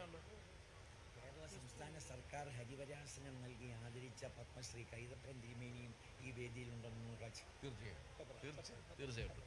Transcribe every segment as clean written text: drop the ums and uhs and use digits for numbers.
കേരള സംസ്ഥാന സർക്കാർ ഹരിവരാസനം നൽകി ആദരിച്ച പത്മശ്രീ കൈതപ്രം തിരുമേനിയും ഈ വേദിയിലുണ്ടെന്ന് തീർച്ചയായിട്ടും.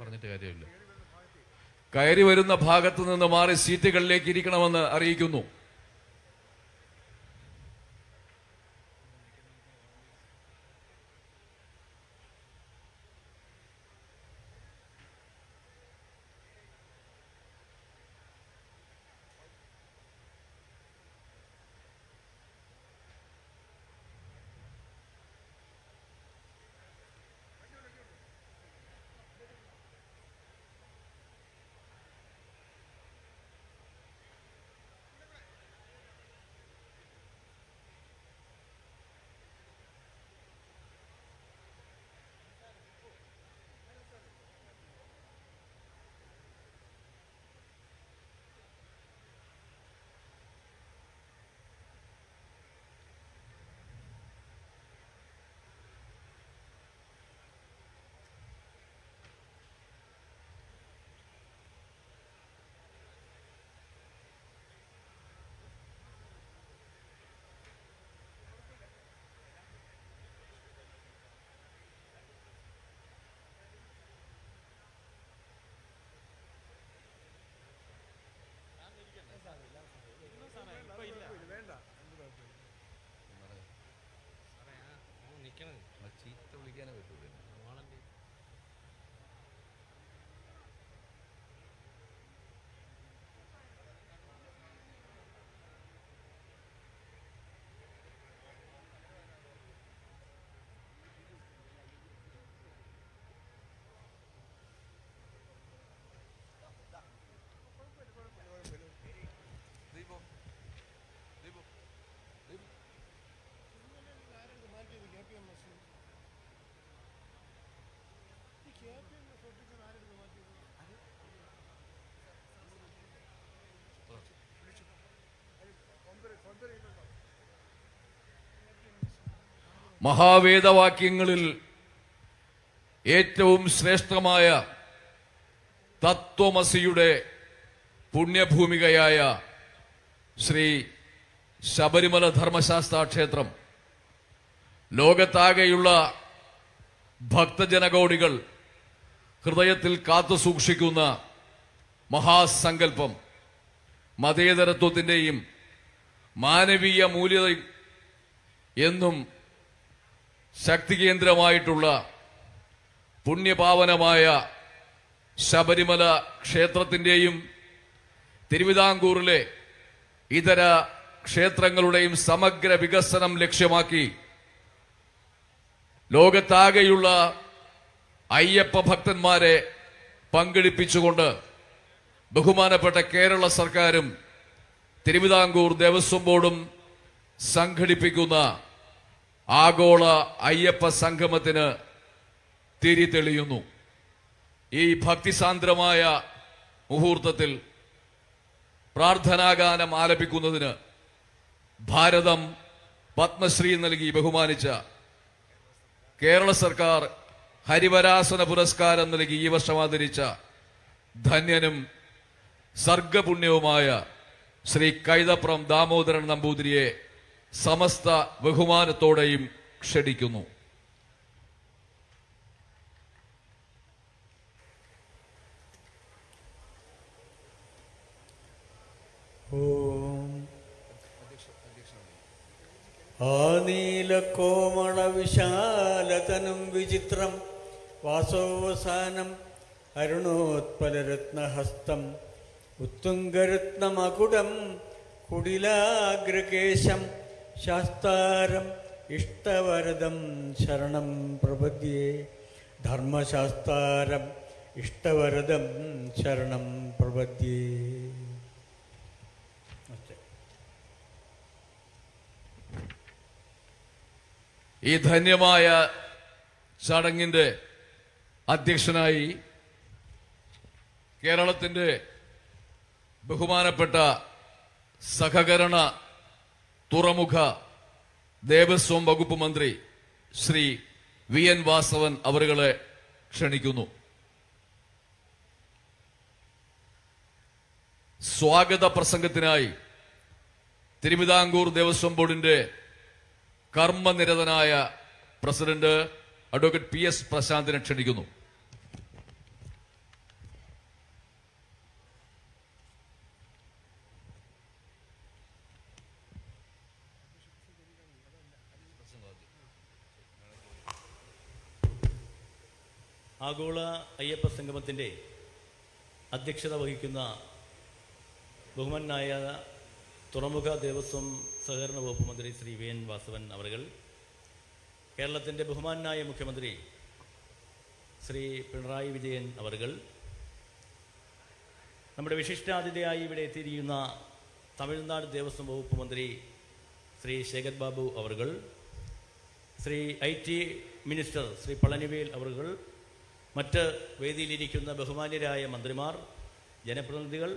പറഞ്ഞിട്ട് കാര്യമില്ല. കയറി വരുന്ന ഭാഗത്തു നിന്ന് മാറി സീറ്റുകളിലേക്ക് ഇരിക്കണമെന്ന് അറിയിക്കുന്നു. ചീത്ത വിളിക്കാനേ പറ്റൂല. മഹാവേദവാക്യങ്ങളിൽ ഏറ്റവും ശ്രേഷ്ഠമായ തത്വമസിയുടെ പുണ്യഭൂമികയായ ശ്രീ ശബരിമല ധർമ്മശാസ്ത്ര ക്ഷേത്രം ലോകത്താകെയുള്ള ഭക്തജനകോടികൾ ഹൃദയത്തിൽ കാത്തുസൂക്ഷിക്കുന്ന മഹാസങ്കല്പം, മതേതരത്വത്തിന്റെയും മാനവീയ മൂല്യത എന്നും ശക്തികേന്ദ്രമായിട്ടുള്ള പുണ്യപാവനമായ ശബരിമല ക്ഷേത്രത്തിന്റെയും തിരുവിതാംകൂറിലെ ഇതര ക്ഷേത്രങ്ങളുടെയും സമഗ്ര വികസനം ലക്ഷ്യമാക്കി ലോകത്താകെയുള്ള അയ്യപ്പ ഭക്തന്മാരെ പങ്കെടുപ്പിച്ചുകൊണ്ട് ബഹുമാനപ്പെട്ട കേരള സർക്കാരും തിരുവിതാംകൂർ ദേവസ്വം ബോർഡും സംഘടിപ്പിക്കുന്ന ആഗോള അയ്യപ്പ സംഗമത്തിന് തിരി തെളിയുന്നു. ഈ ഭക്തിസാന്ദ്രമായ മുഹൂർത്തത്തിൽ പ്രാർത്ഥനാഗാനം ആലപിക്കുന്നതിന് ഭാരതം പത്മശ്രീ നൽകി ബഹുമാനിച്ച കേരള സർക്കാർ ഹരിവരാസന പുരസ്കാരം നൽകി ഈ വർഷം ആദരിച്ച ധന്യനും സർഗപുണ്യവുമായ ശ്രീ കൈതപ്രം ദാമോദരൻ നമ്പൂതിരിയെ സമസ്ത ബഹുമാനത്തോടെയും ക്ഷണിക്കുന്നു. ഓം ആനീലകോമള വിശാലതനം വിചിത്രം വാസോവസാനം അരുണോത്പലരത്നഹസ്തം ഉത്തുംഗരത്നമകുടം കുടിലാഗ്രകേശം ശാസ്താരം ഇഷ്ടവരദം ശരണം പ്രപദ്യേ. ധർമ്മശാസ്താരം ഇഷ്ടവരദം ശരണം പ്രപദ്യേ. ഈ ധന്യമായ ചടങ്ങിന്റെ അധ്യക്ഷനായി കേരളത്തിന്റെ ബഹുമാനപ്പെട്ട സഹകരണ തുറമുഖ ദേവസ്വം വകുപ്പ് മന്ത്രി ശ്രീ VN വാസവൻ അവരുകളെ ക്ഷണിക്കുന്നു. സ്വാഗത പ്രസംഗത്തിനായി തിരുവിതാംകൂർ ദേവസ്വം ബോർഡിന്റെ കർമ്മനിരതനായ പ്രസിഡന്റ് അഡ്വക്കേറ്റ് PS പ്രശാന്തിനെ ക്ഷണിക്കുന്നു. ആഗോള അയ്യപ്പ സംഗമത്തിൻ്റെ അധ്യക്ഷത വഹിക്കുന്ന ബഹുമാനായ തുറമുഖ ദേവസ്വം സഹകരണ വകുപ്പ് മന്ത്രി ശ്രീ VN വാസവൻ അവറുകൾ, കേരളത്തിൻ്റെ ബഹുമാനായ മുഖ്യമന്ത്രി ശ്രീ പിണറായി വിജയൻ അവറുകൾ, നമ്മുടെ വിശിഷ്ടാതിഥിയായി ഇവിടെ എത്തിയിരിക്കുന്ന തമിഴ്നാട് ദേവസ്വം വകുപ്പ് മന്ത്രി ശ്രീ ശേഖർ ബാബു അവറുകൾ, ശ്രീ IT മിനിസ്റ്റർ ശ്രീ പളനിവേൽ അവറുകൾ, മറ്റ് വേദിയിലിരിക്കുന്ന ബഹുമാന്യരായ മന്ത്രിമാർ, ജനപ്രതിനിധികൾ,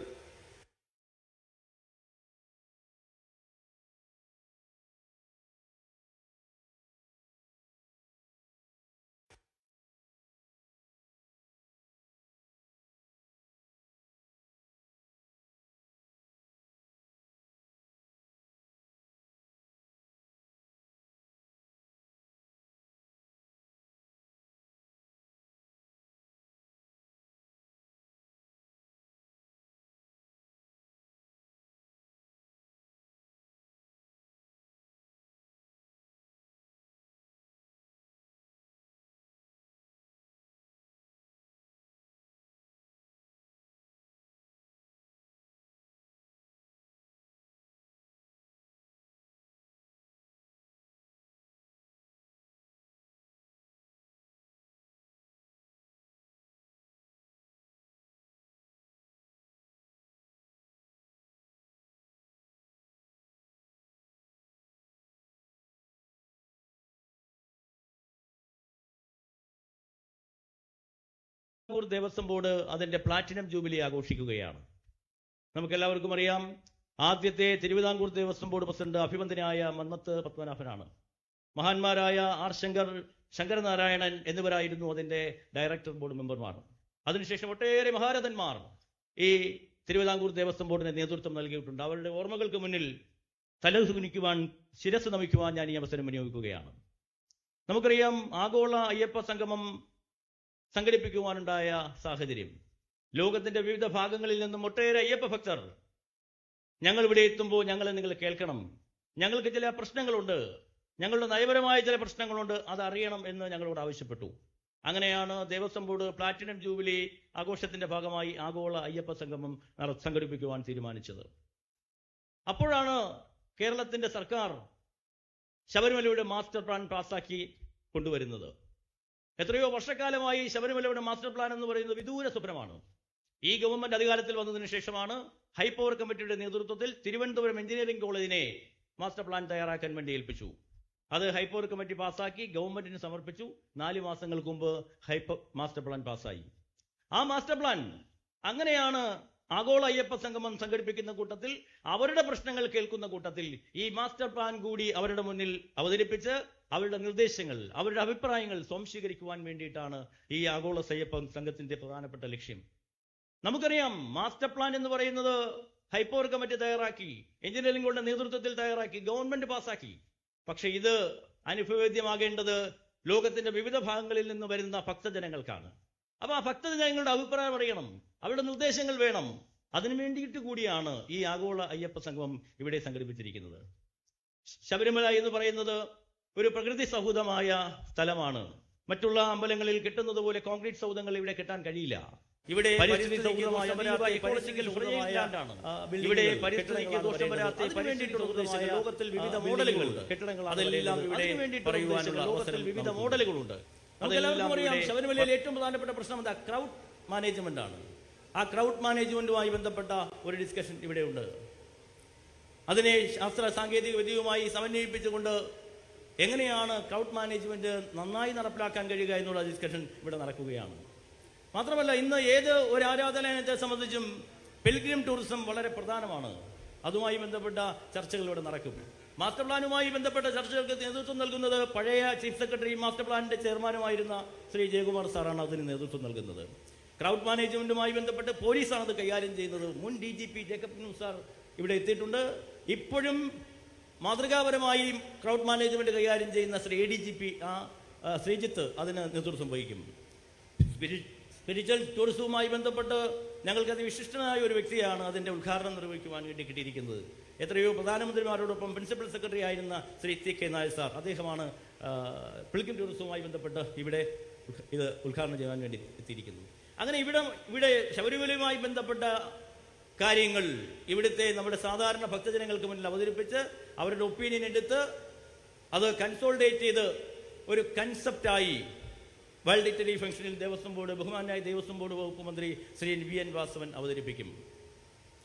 ദേവസ്വം ബോർഡ് അതിൻ്റെ പ്ലാറ്റിനം ജൂബിലി ആഘോഷിക്കുകയാണ്. നമുക്കെല്ലാവർക്കും അറിയാം, ആദ്യത്തെ തിരുവിതാംകൂർ ദേവസ്വം ബോർഡ് പ്രസിഡന്റ് അഭിമന്യനായ മന്നത്ത് പത്മനാഭനാണ്. മഹാന്മാരായ R ശങ്കരനാരായണൻ എന്നിവരായിരുന്നു അതിൻ്റെ ഡയറക്ടർ ബോർഡ് മെമ്പർമാർ. അതിനുശേഷം ഒട്ടേറെ മഹാരഥന്മാർ ഈ തിരുവിതാംകൂർ ദേവസ്വം ബോർഡിന് നേതൃത്വം നൽകിയിട്ടുണ്ട്. അവരുടെ ഓർമ്മകൾക്ക് മുന്നിൽ തലകുനിക്കുവാൻ, ശിരസ് നമിക്കുവാൻ ഞാൻ ഈ അവസരം വിനിയോഗിക്കുകയാണ്. നമുക്കറിയാം, ആഗോള അയ്യപ്പ സംഗമം സംഘടിപ്പിക്കുവാനുണ്ടായ സാഹചര്യം, ലോകത്തിന്റെ വിവിധ ഭാഗങ്ങളിൽ നിന്നും ഒട്ടേറെ അയ്യപ്പ ഭക്തർ ഞങ്ങൾ ഇവിടെ എത്തുമ്പോൾ ഞങ്ങളെ നിങ്ങൾ കേൾക്കണം, ഞങ്ങൾക്ക് ചില പ്രശ്നങ്ങളുണ്ട്, ഞങ്ങളുടെ നയപരമായ ചില പ്രശ്നങ്ങളുണ്ട്, അത് അറിയണം എന്ന് ഞങ്ങളോട് ആവശ്യപ്പെട്ടു. അങ്ങനെയാണ് ദേവസ്വം ബോർഡ് പ്ലാറ്റിനം ജൂബിലി ആഘോഷത്തിന്റെ ഭാഗമായി ആഗോള അയ്യപ്പ സംഗമം സംഘടിപ്പിക്കുവാൻ തീരുമാനിച്ചത്. അപ്പോഴാണ് കേരളത്തിന്റെ സർക്കാർ ശബരിമലയുടെ മാസ്റ്റർ പ്ലാൻ പാസ്സാക്കി കൊണ്ടുവരുന്നത്. എത്രയോ വർഷക്കാലമായി ശബരിമലയുടെ മാസ്റ്റർ പ്ലാൻ എന്ന് പറയുന്നത് വിദൂര സ്വപ്നമാണ്. ഈ ഗവൺമെന്റ് അധികാരത്തിൽ വന്നതിന് ശേഷമാണ് ഹൈപ്പവർ കമ്മിറ്റിയുടെ നേതൃത്വത്തിൽ തിരുവനന്തപുരം എഞ്ചിനീയറിംഗ് കോളേജിനെ മാസ്റ്റർ പ്ലാൻ തയ്യാറാക്കാൻ വേണ്ടി ഏൽപ്പിച്ചു. അത് ഹൈപ്പവർ കമ്മിറ്റി പാസ്സാക്കി ഗവൺമെന്റിന് സമർപ്പിച്ചു. 4 മാസങ്ങൾക്ക് മുമ്പ് മാസ്റ്റർ പ്ലാൻ പാസ്സായി. ആ മാസ്റ്റർ പ്ലാൻ അങ്ങനെയാണ് ആഗോള അയ്യപ്പ സംഗമം സംഘടിപ്പിക്കുന്ന കൂട്ടത്തിൽ, അവരുടെ പ്രശ്നങ്ങൾ കേൾക്കുന്ന കൂട്ടത്തിൽ ഈ മാസ്റ്റർ പ്ലാൻ കൂടി അവരുടെ മുന്നിൽ അവതരിപ്പിച്ച് അവരുടെ നിർദ്ദേശങ്ങൾ, അവരുടെ അഭിപ്രായങ്ങൾ സ്വാംശീകരിക്കുവാൻ വേണ്ടിയിട്ടാണ് ഈ ആഗോള അയ്യപ്പ സംഘത്തിന്റെ പ്രധാനപ്പെട്ട ലക്ഷ്യം. നമുക്കറിയാം മാസ്റ്റർ പ്ലാൻ എന്ന് പറയുന്നത് ഹൈപ്പവർ കമ്മിറ്റി തയ്യാറാക്കി, എഞ്ചിനീയറിംഗുകളുടെ നേതൃത്വത്തിൽ തയ്യാറാക്കി, ഗവൺമെന്റ് പാസാക്കി. പക്ഷെ ഇത് അനുഭവേദ്യമാകേണ്ടത് ലോകത്തിന്റെ വിവിധ ഭാഗങ്ങളിൽ നിന്ന് വരുന്ന ഭക്തജനങ്ങൾക്കാണ്. അപ്പൊ ആ ഭക്തജനങ്ങളുടെ അഭിപ്രായം അറിയണം, അവരുടെ നിർദ്ദേശങ്ങൾ വേണം. അതിനു വേണ്ടിയിട്ട് കൂടിയാണ് ഈ ആഗോള അയ്യപ്പ സംഗമം ഇവിടെ സംഘടിപ്പിച്ചിരിക്കുന്നത്. ശബരിമല എന്ന് പറയുന്നത് ഒരു പ്രകൃതി സൗഹൃദമായ സ്ഥലമാണ്. മറ്റുള്ള അമ്പലങ്ങളിൽ കെട്ടുന്നത് പോലെ കോൺക്രീറ്റ് സൗധങ്ങൾ ഇവിടെ കെട്ടാൻ കഴിയില്ല. ഇവിടെ പരിസ്ഥിതി സൗഹൃദമായ ലോകത്തിൽ വിവിധ മോഡലുകളുണ്ട്, അതെല്ലാം ഇവിടെ പറയുവാനുള്ള അവസരം വിവിധ മോഡലുകളുണ്ട്. നമുക്കെല്ലാവർക്കും അറിയാം, ശബരിമലയിൽ ഏറ്റവും പ്രധാനപ്പെട്ട പ്രശ്നം എന്താ? ക്രൗഡ് മാനേജ്മെന്റ് ആണ്. ആ ക്രൗഡ് മാനേജ്മെന്റുമായി ബന്ധപ്പെട്ട ഒരു ഡിസ്കഷൻ ഇവിടെ ഉണ്ട്. അതിനെ ശാസ്ത്ര സാങ്കേതിക വിദ്യയുമായി സമന്വയിപ്പിച്ചുകൊണ്ട് എങ്ങനെയാണ് ക്രൗഡ് മാനേജ്മെന്റ് നന്നായി നടപ്പിലാക്കാൻ കഴിയുക എന്നുള്ള ഡിസ്കഷൻ ഇവിടെ നടക്കുകയാണ്. മാത്രമല്ല, ഇന്ന് ഏത് ഒരു ആരാധനാലയത്തെ സംബന്ധിച്ചും പിൽഗ്രിം ടൂറിസം വളരെ പ്രധാനമാണ്. അതുമായി ബന്ധപ്പെട്ട ചർച്ചകൾ ഇവിടെ നടക്കും. മാസ്റ്റർ പ്ലാനുമായി ബന്ധപ്പെട്ട ചർച്ചകൾക്ക് നേതൃത്വം നൽകുന്നത് പഴയ ചീഫ് സെക്രട്ടറി മാസ്റ്റർ പ്ലാനിന്റെ ചെയർമാനുമായിരുന്ന ശ്രീ ജയകുമാർ സാറാണ് അതിന് നേതൃത്വം നൽകുന്നത്. ക്രൗഡ് മാനേജ്മെന്റുമായി ബന്ധപ്പെട്ട് പോലീസാണ് അത് കൈകാര്യം ചെയ്യുന്നത്. മുൻ DGP ജേക്കബ് ന്യൂസ് സാർ ഇവിടെ എത്തിയിട്ടുണ്ട്. ഇപ്പോഴും മാതൃകാപരമായി ക്രൗഡ് മാനേജ്മെന്റ് കൈകാര്യം ചെയ്യുന്ന ശ്രീ ADGP ശ്രീജിത്ത് അതിന് നേതൃത്വം വഹിക്കും. സ്പിരിച്വൽ ടൂറിസവുമായി ബന്ധപ്പെട്ട് ഞങ്ങൾക്ക് അതിവിശിഷ്ടനായ ഒരു വ്യക്തിയാണ് അതിൻ്റെ ഉദ്ഘാടനം നിർവഹിക്കുവാൻ വേണ്ടി കിട്ടിയിരിക്കുന്നത്. എത്രയോ പ്രധാനമന്ത്രിമാരോടൊപ്പം പ്രിൻസിപ്പൽ സെക്രട്ടറി ആയിരുന്ന ശ്രീ TK നായർ സാർ, അദ്ദേഹമാണ് പിൽഗ്രിം ടൂറിസവുമായി ബന്ധപ്പെട്ട് ഇവിടെ ഇത് ഉദ്ഘാടനം ചെയ്യാൻ വേണ്ടി എത്തിയിരിക്കുന്നത്. അങ്ങനെ ഇവിടെ ശബരിമലയുമായി ബന്ധപ്പെട്ട കാര്യങ്ങൾ ഇവിടുത്തെ നമ്മുടെ സാധാരണ ഭക്തജനങ്ങൾക്ക് മുന്നിൽ അവതരിപ്പിച്ച് അവരുടെ ഒപ്പീനിയൻ എടുത്ത് അത് കൺസോൾഡേറ്റ് ചെയ്ത് ഒരു കൺസെപ്റ്റായി വേൾഡ് ഇറ്റലി ഫംഗ്ഷനിൽ ദേവസ്വം ബോർഡ് ബഹുമാനായ ദേവസ്വം ബോർഡ് വകുപ്പ് മന്ത്രി ശ്രീ VN വാസവൻ അവതരിപ്പിക്കും.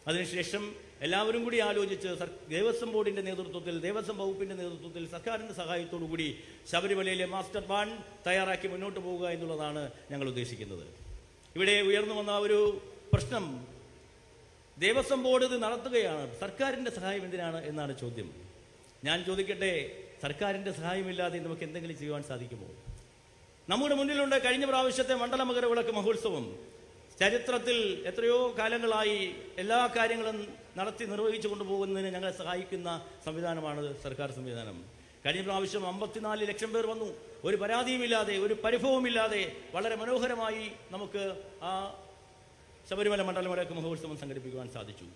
അതിനുശേഷം എല്ലാവരും കൂടി ആലോചിച്ച് ദേവസ്വം ബോർഡിന്റെ നേതൃത്വത്തിൽ, ദേവസ്വം വകുപ്പിന്റെ നേതൃത്വത്തിൽ, സർക്കാരിന്റെ സഹായത്തോടു കൂടി ശബരിമലയിലെ മാസ്റ്റർ പ്ലാൻ തയ്യാറാക്കി മുന്നോട്ട് പോവുക എന്നുള്ളതാണ് ഞങ്ങൾ ഉദ്ദേശിക്കുന്നത്. ഇവിടെ ഉയർന്നു വന്ന ഒരു പ്രശ്നം, ദേവസ്വം ബോർഡ് ഇത് നടത്തുകയാണ്, സർക്കാരിന്റെ സഹായം എന്തിനാണ് എന്നാണ് ചോദ്യം. ഞാൻ ചോദിക്കട്ടെ, സർക്കാരിന്റെ സഹായമില്ലാതെ നമുക്ക് എന്തെങ്കിലും ചെയ്യുവാൻ സാധിക്കുമോ? നമ്മുടെ മുന്നിലുണ്ട് കഴിഞ്ഞ പ്രാവശ്യത്തെ മണ്ഡല മകരവിളക്ക് മഹോത്സവം. ചരിത്രത്തിൽ എത്രയോ കാലങ്ങളായി എല്ലാ കാര്യങ്ങളും നടത്തി നിർവഹിച്ചു കൊണ്ടുപോകുന്നതിന് ഞങ്ങളെ സഹായിക്കുന്ന സംവിധാനമാണ് സർക്കാർ സംവിധാനം. കഴിഞ്ഞ പ്രാവശ്യം 54 ലക്ഷം പേർ വന്നു. ഒരു പരാതിയുമില്ലാതെ, ഒരു പരിഭവമില്ലാതെ വളരെ മനോഹരമായി നമുക്ക് ആ ശബരിമല മണ്ഡല മകരവിളക്ക് മഹോത്സവം സംഘടിപ്പിക്കുവാൻ സാധിച്ചു.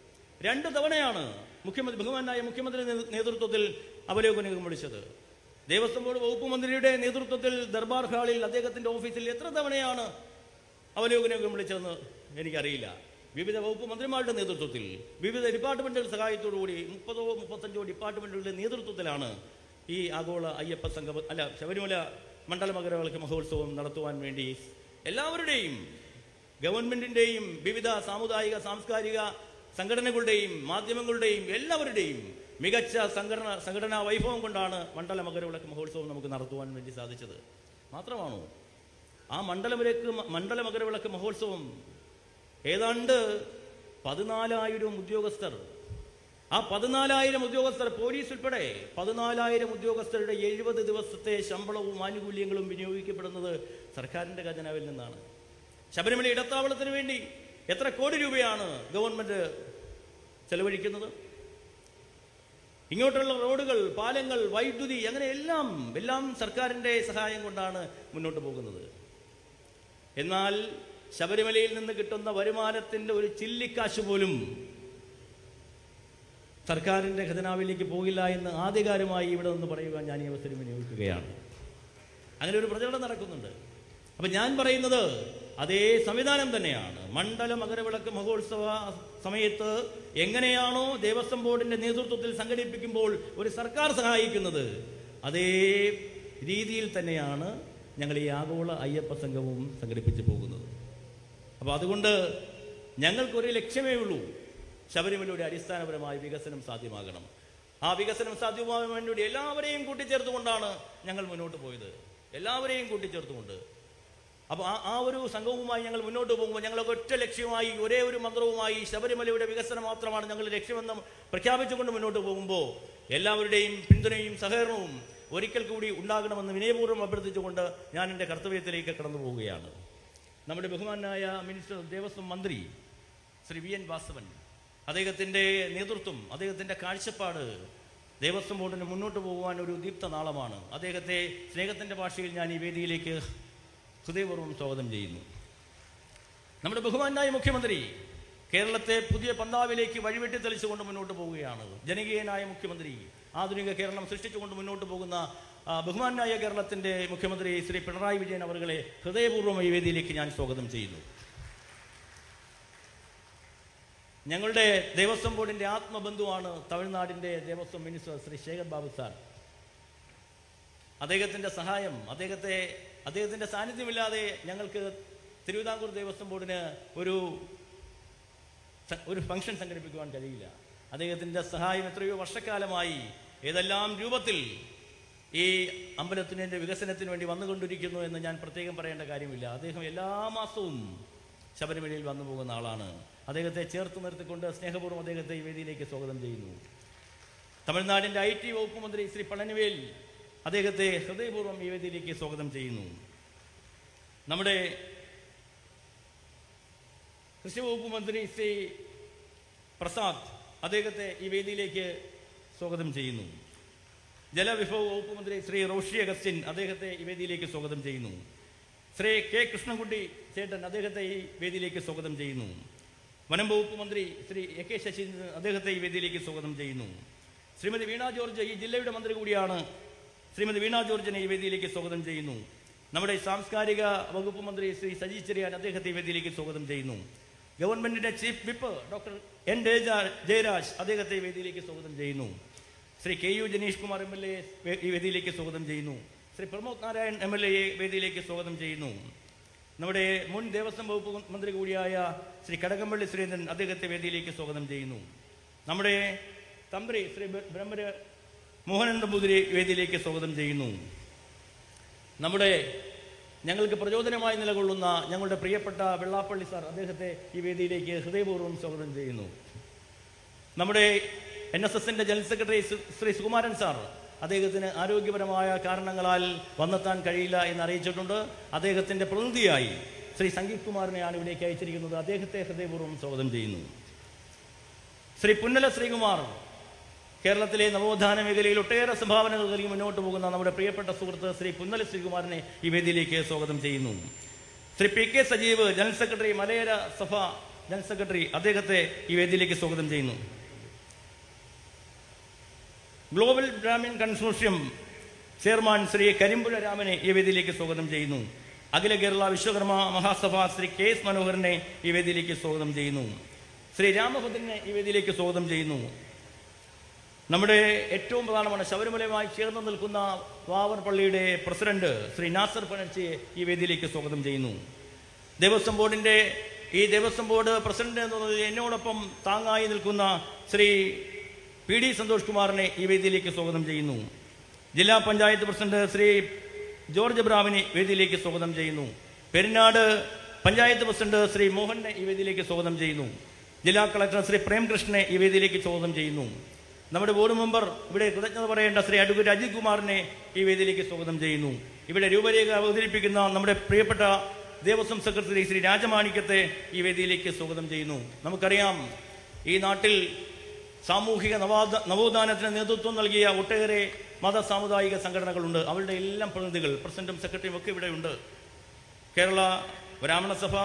2 തവണയാണ് ബഹുമാനായ മുഖ്യമന്ത്രി നേതൃത്വത്തിൽ അവലോകനം വിളിച്ചത്. ദേവസ്വം ബോർഡ് വകുപ്പ് മന്ത്രിയുടെ നേതൃത്വത്തിൽ ദർബാർ ഹാളിൽ അദ്ദേഹത്തിന്റെ ഓഫീസിൽ എത്ര തവണയാണ് അവലോകനം വിളിച്ചതെന്ന് എനിക്കറിയില്ല. വിവിധ വകുപ്പ് മന്ത്രിമാരുടെ നേതൃത്വത്തിൽ, വിവിധ ഡിപ്പാർട്ട്മെന്റുകളുടെ സഹായത്തോടുകൂടി 30-35 ഡിപ്പാർട്ട്മെന്റുകളുടെ നേതൃത്വത്തിലാണ് ഈ ആഗോള അയ്യപ്പ സംഗമം ശബരിമല മണ്ഡല മകരവിളക്ക് മഹോത്സവം നടത്തുവാൻ വേണ്ടി എല്ലാവരുടെയും, ഗവൺമെന്റിന്റെയും വിവിധ സാമുദായിക സാംസ്കാരിക സംഘടനകളുടെയും മാധ്യമങ്ങളുടെയും എല്ലാവരുടെയും മികച്ച സംഘടനാ വൈഭവം കൊണ്ടാണ് മണ്ഡല മകരവിളക്ക് മഹോത്സവം നമുക്ക് നടത്തുവാൻ വേണ്ടി സാധിച്ചത്. മാത്രമാണോ, ആ മണ്ഡല മകരവിളക്ക് മഹോത്സവം ഏതാണ്ട് 14,000 ഉദ്യോഗസ്ഥർ, ആ 14,000 ഉദ്യോഗസ്ഥർ, പോലീസ് ഉൾപ്പെടെ 14,000 ഉദ്യോഗസ്ഥരുടെ 70 ദിവസത്തെ ശമ്പളവും ആനുകൂല്യങ്ങളും വിനിയോഗിക്കപ്പെടുന്നത് സർക്കാരിന്റെ ഖജനാവിൽ നിന്നാണ്. ശബരിമല ഇടത്താവളത്തിന് വേണ്ടി എത്ര കോടി രൂപയാണ് ഗവൺമെന്റ് ചെലവഴിക്കുന്നത്? ഇങ്ങോട്ടുള്ള റോഡുകൾ, പാലങ്ങൾ, വൈദ്യുതി, അങ്ങനെ എല്ലാം സർക്കാരിന്റെ സഹായം കൊണ്ടാണ് മുന്നോട്ട് പോകുന്നത്. എന്നാൽ ശബരിമലയിൽ നിന്ന് കിട്ടുന്ന വരുമാനത്തിന്റെ ഒരു ചില്ലിക്കാശ് പോലും സർക്കാരിന്റെ ഖജനാവിലേക്ക് പോകില്ല എന്ന് ആധികാരികമായി ഇവിടെ നിന്ന് പറയുവാൻ ഞാൻ ഈ അവസരം വിനിയോഗിക്കുകയാണ്. അങ്ങനെ ഒരു പ്രചരണം നടക്കുന്നുണ്ട്. അപ്പൊ ഞാൻ പറയുന്നത് അതേ സംവിധാനം തന്നെയാണ്. മണ്ഡല മകരവിളക്ക് മഹോത്സവ സമയത്ത് എങ്ങനെയാണോ ദേവസ്വം ബോർഡിന്റെ നേതൃത്വത്തിൽ സംഘടിപ്പിക്കുമ്പോൾ ഒരു സർക്കാർ സഹായിക്കുന്നത്, അതേ രീതിയിൽ തന്നെയാണ് ഞങ്ങൾ ഈ ആഗോള അയ്യപ്പ സംഗമവും സംഘടിപ്പിച്ചു പോകുന്നത്. അപ്പോൾ അതുകൊണ്ട് ഞങ്ങൾക്കൊരു ലക്ഷ്യമേ ഉള്ളൂ, ശബരിമലയുടെ അടിസ്ഥാനപരമായ വികസനം സാധ്യമാകണം. ആ വികസനം സാധ്യമാകാൻ വേണ്ടി എല്ലാവരെയും കൂട്ടിച്ചേർത്തുകൊണ്ടാണ് ഞങ്ങൾ മുന്നോട്ട് പോയത്, എല്ലാവരെയും കൂട്ടിച്ചേർത്തുകൊണ്ട്. അപ്പോൾ ആ ഒരു സംഘവുമായി ഞങ്ങൾ മുന്നോട്ട് പോകുമ്പോൾ ഞങ്ങൾക്ക് ഒറ്റ ലക്ഷ്യമായി, ഒരേ ഒരു മന്ത്രവുമായി ശബരിമലയുടെ വികസനം മാത്രമാണ് ഞങ്ങളുടെ ലക്ഷ്യമെന്ന് പ്രഖ്യാപിച്ചുകൊണ്ട് മുന്നോട്ട് പോകുമ്പോൾ എല്ലാവരുടെയും പിന്തുണയും സഹകരണവും ഒരിക്കൽ കൂടി ഉണ്ടാകണമെന്ന് വിനയപൂർവ്വം അഭ്യർത്ഥിച്ചുകൊണ്ട് ഞാൻ എൻ്റെ കർത്തവ്യത്തിലേക്ക് കടന്നു പോവുകയാണ്. നമ്മുടെ ബഹുമാനായ മിനിസ്റ്റർ, ദേവസ്വം മന്ത്രി ശ്രീ VN വാസവൻ, അദ്ദേഹത്തിൻ്റെ നേതൃത്വം, അദ്ദേഹത്തിൻ്റെ കാഴ്ചപ്പാട് ദേവസ്വം ബോർഡിന് മുന്നോട്ട് പോകുവാൻ ഒരു ദീപ്ത നാളമാണ്. അദ്ദേഹത്തെ സ്നേഹത്തിൻ്റെ ഭാഷയിൽ ഞാൻ ഈ വേദിയിലേക്ക് ഹൃദയപൂർവ്വം സ്വാഗതം ചെയ്യുന്നു. നമ്മുടെ ബഹുമാനായ മുഖ്യമന്ത്രി കേരളത്തെ പുതിയ പന്താവിലേക്ക് വഴിവെട്ടി തെളിച്ചുകൊണ്ട് മുന്നോട്ട് പോവുകയാണ്. ജനകീയനായ മുഖ്യമന്ത്രി, ആധുനിക കേരളം സൃഷ്ടിച്ചുകൊണ്ട് മുന്നോട്ട് പോകുന്ന ബഹുമാനായ കേരളത്തിൻ്റെ മുഖ്യമന്ത്രി ശ്രീ പിണറായി വിജയൻ അവരുടെ ഹൃദയപൂർവ്വം ഈ വേദിയിലേക്ക് ഞാൻ സ്വാഗതം ചെയ്യുന്നു. ഞങ്ങളുടെ ദേവസ്വം ബോർഡിൻ്റെ ആത്മബന്ധുവാണ് തമിഴ്നാടിൻ്റെ ദേവസ്വം മിനിസ്റ്റർ ശ്രീ ശേഖർ ബാബു സാർ. അദ്ദേഹത്തിൻ്റെ സഹായം, അദ്ദേഹത്തിൻ്റെ സാന്നിധ്യമില്ലാതെ ഞങ്ങൾക്ക് തിരുവിതാംകൂർ ദേവസ്വം ബോർഡിന് ഒരു ഫംഗ്ഷൻ സംഘടിപ്പിക്കുവാൻ കഴിയില്ല. അദ്ദേഹത്തിൻ്റെ സഹായം എത്രയോ വർഷക്കാലമായി ഏതെല്ലാം രൂപത്തിൽ ഈ അമ്പലത്തിൻ്റെ വികസനത്തിന് വേണ്ടി വന്നുകൊണ്ടിരിക്കുന്നു എന്ന് ഞാൻ പ്രത്യേകം പറയേണ്ട കാര്യമില്ല. അദ്ദേഹം എല്ലാ മാസവും ശബരിമലയിൽ വന്നു പോകുന്ന ആളാണ്. അദ്ദേഹത്തെ ചേർത്ത് നിർത്തിക്കൊണ്ട് സ്നേഹപൂർവ്വം അദ്ദേഹത്തെ ഈ വേദിയിലേക്ക് സ്വാഗതം ചെയ്യുന്നു. തമിഴ്നാടിൻ്റെ IT വകുപ്പ് മന്ത്രി ശ്രീ പളനിവേൽ, അദ്ദേഹത്തെ ഹൃദയപൂർവ്വം ഈ വേദിയിലേക്ക് സ്വാഗതം ചെയ്യുന്നു. നമ്മുടെ കൃഷി വകുപ്പ് മന്ത്രി ശ്രീ പ്രസാദ്, അദ്ദേഹത്തെ ഈ വേദിയിലേക്ക് സ്വാഗതം ചെയ്യുന്നു. ജലവിഭവ വകുപ്പ് മന്ത്രി ശ്രീ റോഷി അഗസ്റ്റിൻ, അദ്ദേഹത്തെ ഈ വേദിയിലേക്ക് സ്വാഗതം ചെയ്യുന്നു. ശ്രീ K കൃഷ്ണൻകുട്ടി ചേട്ടൻ, അദ്ദേഹത്തെ ഈ വേദിയിലേക്ക് സ്വാഗതം ചെയ്യുന്നു. വനം വകുപ്പ് മന്ത്രി ശ്രീ AK ശശീന്ദ്രൻ, അദ്ദേഹത്തെ ഈ വേദിയിലേക്ക് സ്വാഗതം ചെയ്യുന്നു. ശ്രീമതി വീണ ജോർജ്, ഈ ജില്ലയുടെ മന്ത്രി കൂടിയാണ്, ശ്രീമതി വീണ ജോർജിനെ ഈ വേദിയിലേക്ക് സ്വാഗതം ചെയ്യുന്നു. നമ്മുടെ സാംസ്കാരിക വകുപ്പ് മന്ത്രി ശ്രീ സജി ചെറിയാൻ, അദ്ദേഹത്തെ ഈ വേദിയിലേക്ക് സ്വാഗതം ചെയ്യുന്നു. ഗവൺമെന്റിന്റെ chief whip doctor N Jayaraj, അദ്ദേഹത്തെ ഈ വേദിയിലേക്ക് സ്വാഗതം ചെയ്യുന്നു. ശ്രീ KU ജനീഷ് കുമാർ MLA ഈ വേദിയിലേക്ക് സ്വാഗതം ചെയ്യുന്നു. ശ്രീ പ്രമോദ് നാരായൺ MLA വേദിയിലേക്ക് സ്വാഗതം ചെയ്യുന്നു. നമ്മുടെ മുൻ ദേവസ്വം വകുപ്പ് മന്ത്രി കൂടിയായ ശ്രീ കടകംപള്ളി സുരേന്ദ്രൻ, അദ്ദേഹത്തെ വേദിയിലേക്ക് സ്വാഗതം ചെയ്യുന്നു. നമ്മുടെ തന്ത്രി ശ്രീ ബ്രഹ്മര മോഹനൻ നമ്പൂതിരി വേദിയിലേക്ക് സ്വാഗതം ചെയ്യുന്നു. ഞങ്ങൾക്ക് പ്രചോദനമായി നിലകൊള്ളുന്ന ഞങ്ങളുടെ പ്രിയപ്പെട്ട വെള്ളാപ്പള്ളി സാർ, അദ്ദേഹത്തെ ഈ വേദിയിലേക്ക് ഹൃദയപൂർവ്വം സ്വാഗതം ചെയ്യുന്നു. നമ്മുടെ NSSന്റെ general secretary Shri Sukumaran sir, അദ്ദേഹത്തിന് ആരോഗ്യപരമായ കാരണങ്ങളാൽ വന്നെത്താൻ കഴിയില്ല എന്ന് അറിയിച്ചിട്ടുണ്ട്. അദ്ദേഹത്തിൻ്റെ പ്രതിനിധിയായി ശ്രീ സംഗീത് കുമാറിനെയാണ് ഇവിടേക്ക് അയച്ചിരിക്കുന്നത്. അദ്ദേഹത്തെ ഹൃദയപൂർവ്വം സ്വാഗതം ചെയ്യുന്നു. ശ്രീ പുന്നല ശ്രീകുമാർ, കേരളത്തിലെ നവോത്ഥാന മേഖലയിൽ ഒട്ടേറെ സംഭാവനകൾ നൽകി മുന്നോട്ട് പോകുന്ന നമ്മുടെ പ്രിയപ്പെട്ട സുഹൃത്ത് ശ്രീ പുന്നല ശ്രീകുമാറിനെ ഈ വേദിയിലേക്ക് സ്വാഗതം ചെയ്യുന്നു. Shri PK Sajeev, general secretary, Malayara Sabha general secretary, അദ്ദേഹത്തെ ഈ വേദിയിലേക്ക് സ്വാഗതം ചെയ്യുന്നു. Global Brahmin consortium chairman Shri Karimpuzha രാമനെ ഈ വേദിയിലേക്ക് സ്വാഗതം ചെയ്യുന്നു. അഖില കേരള വിശ്വകർമ്മ മഹാസഭ ശ്രീ KS മനോഹരനെ ഈ വേദിയിലേക്ക് സ്വാഗതം ചെയ്യുന്നു. ശ്രീ രാമഭദ്രനെ ഈ വേദിയിലേക്ക് സ്വാഗതം ചെയ്യുന്നു. നമ്മുടെ ഏറ്റവും പ്രധാനമാണ് ശബരിമലയുമായി ചേർന്ന് നിൽക്കുന്ന വാവർ പള്ളിയുടെ പ്രസിഡന്റ് ശ്രീ നാസർ പനർച്ചിയെ ഈ വേദിയിലേക്ക് സ്വാഗതം ചെയ്യുന്നു. ദേവസ്വം ബോർഡ് പ്രസിഡന്റ് എന്നത് എന്നോടൊപ്പം താങ്ങായി നിൽക്കുന്ന ശ്രീ PD സന്തോഷ് കുമാറിനെ ഈ വേദിയിലേക്ക് സ്വാഗതം ചെയ്യുന്നു. ജില്ലാ പഞ്ചായത്ത് പ്രസിഡന്റ് ശ്രീ ജോർജ് ബ്രാവിനെ വേദിയിലേക്ക് സ്വാഗതം ചെയ്യുന്നു. പെരിനാട് പഞ്ചായത്ത് പ്രസിഡന്റ് ശ്രീ മോഹനെ ഈ വേദിയിലേക്ക് സ്വാഗതം ചെയ്യുന്നു. ജില്ലാ കളക്ടർ ശ്രീ പ്രേംകൃഷ്ണനെ ഈ വേദിയിലേക്ക് സ്വാഗതം ചെയ്യുന്നു. നമ്മുടെ ബോർഡ് മെമ്പർ, ഇവിടെ കൃതജ്ഞത പറയേണ്ട ശ്രീ അഡ്വക്കേറ്റ് അജിത് കുമാറിനെ ഈ വേദിയിലേക്ക് സ്വാഗതം ചെയ്യുന്നു. ഇവിടെ രൂപരേഖ അവതരിപ്പിക്കുന്ന നമ്മുടെ പ്രിയപ്പെട്ട ദേവസ്വം സെക്രട്ടറി ശ്രീ രാജമാണിക്യത്തെ ഈ വേദിയിലേക്ക് സ്വാഗതം ചെയ്യുന്നു. നമുക്കറിയാം, ഈ നാട്ടിൽ സാമൂഹിക നവോത്ഥാനത്തിന് നേതൃത്വം നൽകിയ ഒട്ടേറെ മത സാമുദായിക സംഘടനകളുണ്ട്. അവരുടെ എല്ലാം പ്രതിനിധികൾ, പ്രസിഡന്റും സെക്രട്ടറിയും ഒക്കെ ഇവിടെയുണ്ട്. കേരള ബ്രാഹ്മണ സഭ,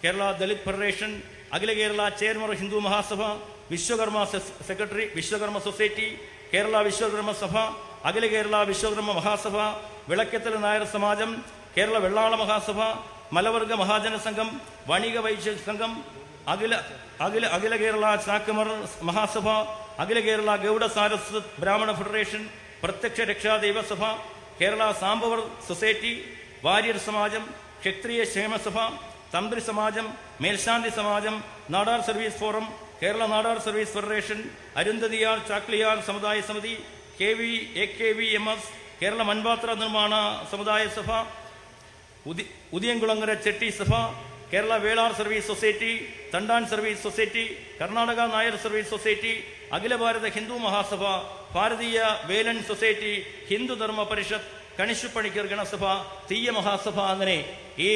കേരള ദലിത് ഫെഡറേഷൻ, അഖില കേരള ചേർമർ ഹിന്ദു മഹാസഭ, വിശ്വകർമ്മ സെക്രട്ടറി, വിശ്വകർമ്മ സൊസൈറ്റി, കേരള വിശ്വകർമ്മ സഭ, അഖില കേരള വിശ്വകർമ്മ മഹാസഭ, വിളക്കത്തൽ നായർ സമാജം, കേരള വെള്ളാള മഹാസഭ, മലവർഗ മഹാജന സംഘം, വണിക വൈശ്യ സംഘം, അഖില കേരള ചാക്കമർ മഹാസഭ, അഖില കേരള ഗൗഡ സാരസ്വത് ബ്രാഹ്മണ federation, Prathyaksha Raksha Daivasabha, Kerala Sambavar society, Warrier Samajam, Kshatriya Kshemasabha, Thanthri Samajam, Melsanthi Samajam, Nadar service forum, Kerala Nadar service federation, Arundhathiyar Chakliyar Samudaya Samithi, AKVMS, Kerala മൺപാത്ര നിർമ്മാണ സമുദായ സഭ, Udiyamkulangara Chetti Sabha, Kerala Velar service society, Thandan service society, Karnataka Nair service society, Akhila Bharatha Hindu Mahasabha, Bharatheeya Velan society, Hindu ധർമ്മ പരിഷത്ത്, കണിശുപ്പണിക്കർ ഗണസഭ, തീയ മഹാസഭ, അങ്ങനെ ഈ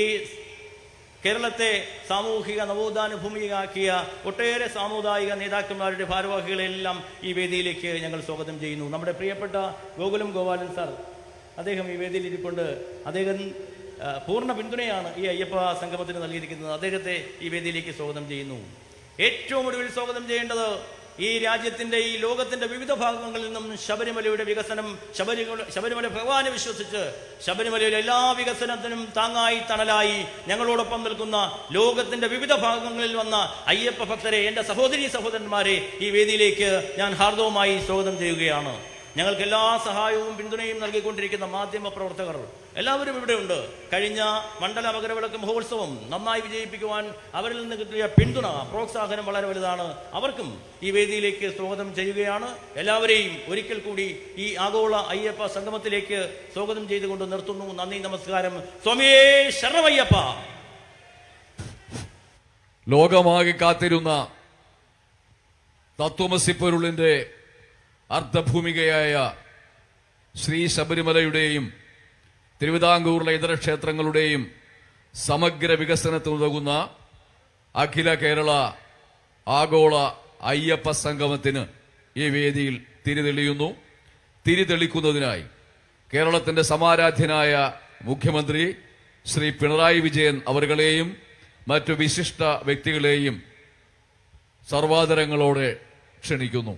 കേരളത്തെ സാമൂഹിക നവോത്ഥാന ഭൂമിയാക്കിയ ഒട്ടേറെ സാമുദായിക നേതാക്കന്മാരുടെ ഭാരവാഹികളെല്ലാം ഈ വേദിയിലേക്ക് ഞങ്ങൾ സ്വാഗതം ചെയ്യുന്നു. നമ്മുടെ പ്രിയപ്പെട്ട ഗോകുലം ഗോപാലൻ സാർ, അദ്ദേഹം ഈ വേദിയിൽ ഇരിപ്പുണ്ട്. അദ്ദേഹം പൂർണ്ണ പിന്തുണയാണ് ഈ അയ്യപ്പ സംഗമത്തിന് നൽകിയിരിക്കുന്നത്. അദ്ദേഹത്തെ ഈ വേദിയിലേക്ക് സ്വാഗതം ചെയ്യുന്നു. ഏറ്റവും ഒടുവിൽ സ്വാഗതം ചെയ്യേണ്ടത് ഈ രാജ്യത്തിന്റെ, ഈ ലോകത്തിന്റെ വിവിധ ഭാഗങ്ങളിൽ നിന്നും ശബരിമലയുടെ വികസനം, ശബരിമല ഭഗവാനെ വിശ്വസിച്ച് ശബരിമലയിലെ എല്ലാ വികസനത്തിനും താങ്ങായി തണലായി ഞങ്ങളോടൊപ്പം നിൽക്കുന്ന ലോകത്തിന്റെ വിവിധ ഭാഗങ്ങളിൽ വന്ന അയ്യപ്പ ഭക്തരെ, എൻ്റെ സഹോദരീ സഹോദരന്മാരെ ഈ വേദിയിലേക്ക് ഞാൻ ഹാർദവമായി സ്വാഗതം ചെയ്യുകയാണ്. ഞങ്ങൾക്ക് എല്ലാ സഹായവും പിന്തുണയും നൽകിക്കൊണ്ടിരിക്കുന്ന മാധ്യമ പ്രവർത്തകർ എല്ലാവരും ഇവിടെയുണ്ട്. കഴിഞ്ഞ മണ്ഡല മകരവിളക്ക് മഹോത്സവം നന്നായി വിജയിപ്പിക്കുവാൻ അവരിൽ നിന്ന് കിട്ടിയ പിന്തുണ, പ്രോത്സാഹനം വളരെ വലുതാണ്. അവർക്കും ഈ വേദിയിലേക്ക് സ്വാഗതം ചെയ്യുകയാണ്. എല്ലാവരെയും ഒരിക്കൽ കൂടി ഈ ആഗോള അയ്യപ്പ സംഗമത്തിലേക്ക് സ്വാഗതം ചെയ്തുകൊണ്ട് നിർത്തുന്നു. നന്ദി, നമസ്കാരം. സ്വാമിയേ ശരണമയ്യപ്പ. ലോകമാകെ കാത്തിരുന്ന തത്വമസി പൊരുളിന്റെ അർദ്ധഭൂമികയായ ശ്രീ ശബരിമലയുടെയും തിരുവിതാംകൂറിലെ ഇതര ക്ഷേത്രങ്ങളുടെയും സമഗ്ര വികസനത്തിനുതകുന്ന അഖില കേരള ആഗോള അയ്യപ്പ സംഗമത്തിന് ഈ വേദിയിൽ തിരിതെളിക്കുന്നതിനായി കേരളത്തിന്റെ സമാരാധ്യനായ മുഖ്യമന്ത്രി ശ്രീ പിണറായി വിജയൻ അവരുകളെയും മറ്റു വിശിഷ്ട വ്യക്തികളെയും സർവാദരങ്ങളോടെ ക്ഷണിക്കുന്നു.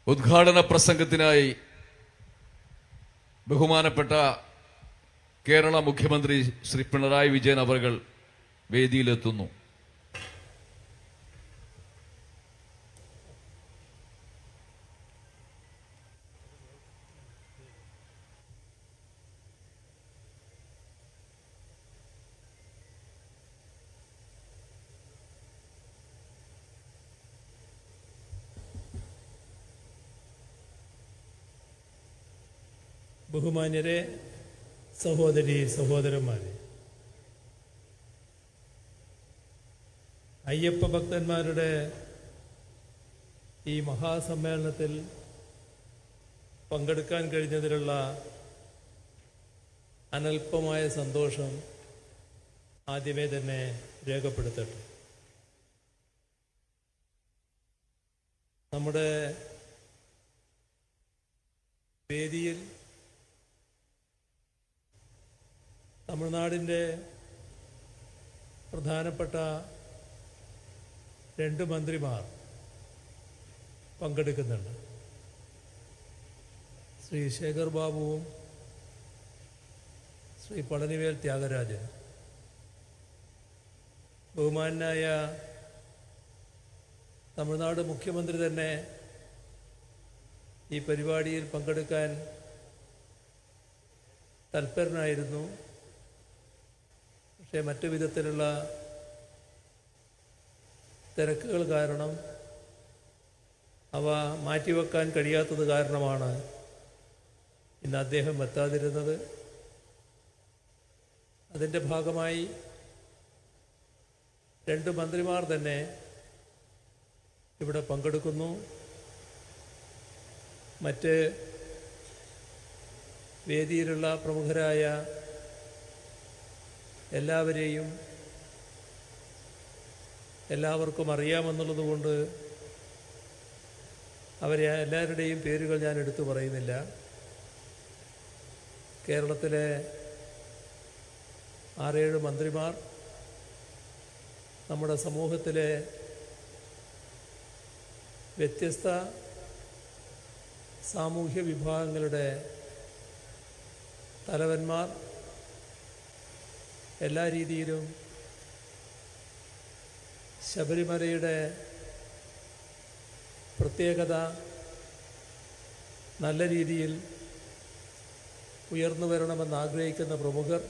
ഉദ്ഘാടന പ്രസംഗത്തിനായി ബഹുമാനപ്പെട്ട കേരള മുഖ്യമന്ത്രി ശ്രീ പിണറായി വിജയൻ അവർകൾ വേദിയിലെത്തുന്നു. ബഹുമാന്യരെ, സഹോദരി സഹോദരന്മാരെ, അയ്യപ്പ ഭക്തന്മാരുടെ ഈ മഹാസമ്മേളനത്തിൽ പങ്കെടുക്കാൻ കഴിഞ്ഞതിലുള്ള അനൽപമായ സന്തോഷം ആദ്യമേ തന്നെ രേഖപ്പെടുത്തട്ടെ. നമ്മുടെ വേദിയിൽ തമിഴ്നാടിൻ്റെ പ്രധാനപ്പെട്ട 2 മന്ത്രിമാർ പങ്കെടുക്കുന്നുണ്ട്. ശ്രീ ശേഖർ ബാബുവും ശ്രീ പളനിവേൽ ത്യാഗരാജൻ. ബഹുമാനായ തമിഴ്നാട് മുഖ്യമന്ത്രി തന്നെ ഈ പരിപാടിയിൽ പങ്കെടുക്കാൻ തൽപരനായിരുന്നു. പക്ഷേ മറ്റു വിധത്തിലുള്ള തിരക്കുകൾ കാരണം അവ മാറ്റിവെക്കാൻ കഴിയാത്തത് കാരണമാണ് ഇന്ന് അദ്ദേഹം എത്താതിരുന്നത്. അതിൻ്റെ ഭാഗമായി 2 മന്ത്രിമാർ തന്നെ ഇവിടെ പങ്കെടുക്കുന്നു. മറ്റ് വേദിയിലുള്ള പ്രമുഖരായ എല്ലാവരെയും എല്ലാവർക്കും അറിയാമെന്നുള്ളതുകൊണ്ട് അവരെ എല്ലാവരുടെയും പേരുകൾ ഞാൻ എടുത്തു പറയുന്നില്ല. കേരളത്തിലെ 6-7 മന്ത്രിമാർ, നമ്മുടെ സമൂഹത്തിലെ വ്യത്യസ്ത സാമൂഹ്യ വിഭാഗങ്ങളുടെ തലവന്മാർ, എല്ലാ രീതിയിലും ശബരിമലയുടെ പ്രത്യേകത നല്ല രീതിയിൽ ഉയർന്നു വരണമെന്ന് ആഗ്രഹിക്കുന്ന പ്രമുഖർ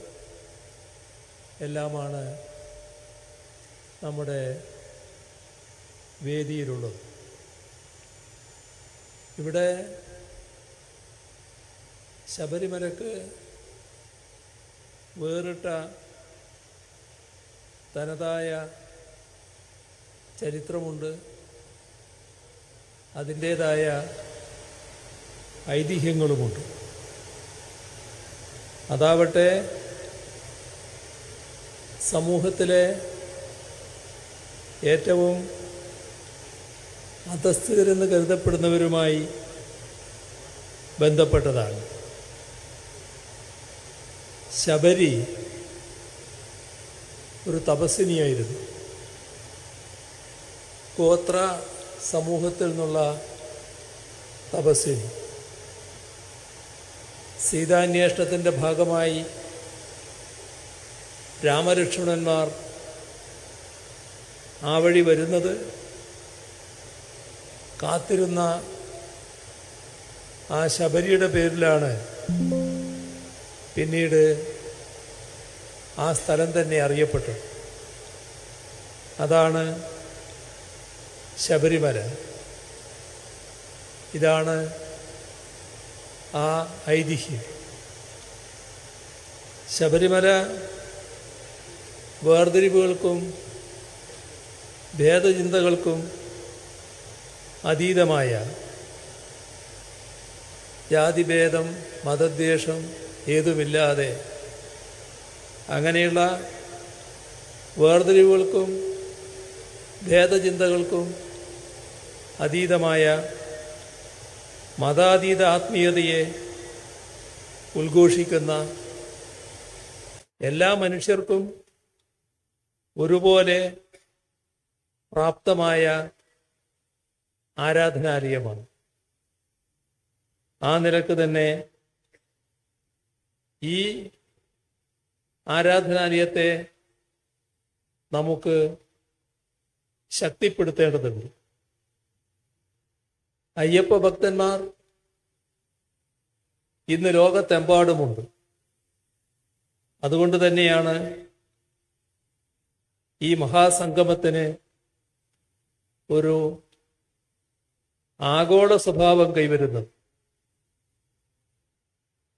എല്ലാമാണ് നമ്മുടെ വേദിയിലുള്ളത്. ഇവിടെ ശബരിമലക്ക് വേറിട്ട തനതായ ചരിത്രമുണ്ട്. അതിൻ്റേതായ ഐതിഹ്യങ്ങളുമുണ്ട്. അതാവട്ടെ സമൂഹത്തിലെ ഏറ്റവും അധസ്ഥിതരെന്ന് കരുതപ്പെടുന്നവരുമായി ബന്ധപ്പെട്ടതാണ്. ശബരി ഒരു തപസ്വിനിയായിരുന്നു. ഗോത്ര സമൂഹത്തിൽ നിന്നുള്ള തപസ്വിനി. സീതാന്വേഷണത്തിൻ്റെ ഭാഗമായി രാമലക്ഷ്മണന്മാർ ആ വഴി വരുന്നത് കാത്തിരുന്ന ആ ശബരിയുടെ പേരിലാണ്. പിന്നീട് ആ സ്ഥലം തന്നെ അറിയപ്പെട്ടു. അതാണ് ശബരിമല. ഇതാണ് ആ ഐതിഹ്യം. ശബരിമല വേർതിരിവുകൾക്കും ഭേദചിന്തകൾക്കും അതീതമായ, ജാതിഭേദം മതദ്വേഷം ഏതുമില്ലാതെ അങ്ങനെയുള്ള വേർതിരിവുകൾക്കും ഭേദചിന്തകൾക്കും അതീതമായ മതാതീത ആത്മീയതയെ ഉദ്ഘോഷിക്കുന്ന, എല്ലാ മനുഷ്യർക്കും ഒരുപോലെ പ്രാപ്തമായ ആരാധനാലയമാണ്. ആ നിലക്ക് തന്നെ ഈ ആരാധനാലയത്തെ നമുക്ക് ശക്തിപ്പെടുത്തേണ്ടതുണ്ട്. അയ്യപ്പ ഭക്തന്മാർ ഇന്ന് ലോകത്തെമ്പാടുമുണ്ട്. അതുകൊണ്ട് തന്നെയാണ് ഈ മഹാസംഗമത്തിന് ഒരു ആഗോള സ്വഭാവം കൈവരുന്നത്.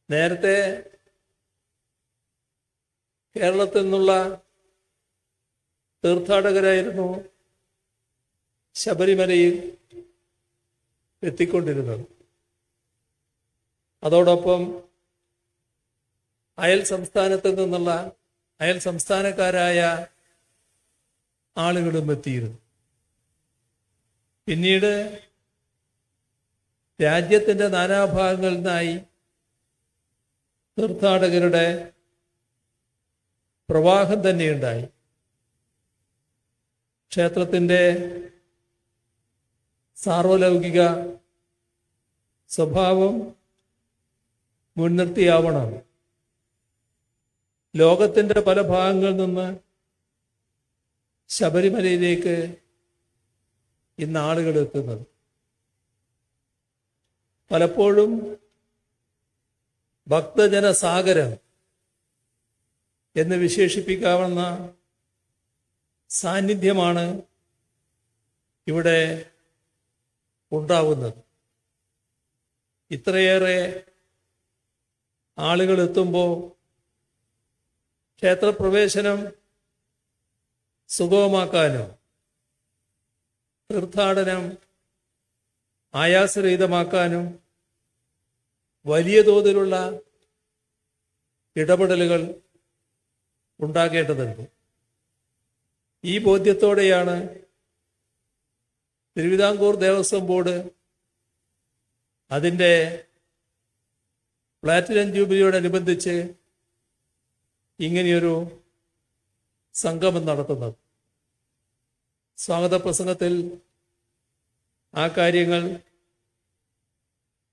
നേരത്തെ കേരളത്തിൽ നിന്നുള്ള തീർത്ഥാടകരായിരുന്നു ശബരിമലയിൽ എത്തിക്കൊണ്ടിരുന്നത്. അതോടൊപ്പം അയൽ സംസ്ഥാനത്ത് നിന്നുള്ള അയൽ സംസ്ഥാനക്കാരായ ആളുകളും എത്തിയിരുന്നു. പിന്നീട് രാജ്യത്തിൻ്റെ നാനാഭാഗങ്ങളിൽ നിന്നായി തീർത്ഥാടകരുടെ പ്രവാഹം തന്നെയുണ്ടായി. ക്ഷേത്രത്തിൻ്റെ സാർവലൗകിക സ്വഭാവം മുൻനിർത്തിയാവണം ലോകത്തിൻ്റെ പല ഭാഗങ്ങളിൽ നിന്ന് ശബരിമലയിലേക്ക് ഇന്ന് ആളുകൾ എത്തുന്നത്. പലപ്പോഴും ഭക്തജനസാഗരം എന്ന് വിശേഷിപ്പിക്കാവുന്ന സാന്നിധ്യമാണ് ഇവിടെ ഉണ്ടാവുന്നത്. ഇത്രയേറെ ആളുകൾ എത്തുമ്പോൾ ക്ഷേത്രപ്രവേശനം സുഗമമാക്കാനും തീർത്ഥാടനം ആയാസരഹിതമാക്കാനും വലിയ തോതിലുള്ള ഇടപെടലുകൾ ഉണ്ടാകേണ്ടതുണ്ട്. ഈ ബോധ്യത്തോടെയാണ് തിരുവിതാംകൂർ ദേവസ്വം ബോർഡ് അതിൻ്റെ പ്ലാറ്റിനം ജൂബിലിയോടനുബന്ധിച്ച് ഇങ്ങനെയൊരു സംഗമം നടത്തുന്നത്. സ്വാഗത പ്രസംഗത്തിൽ ആ കാര്യങ്ങൾ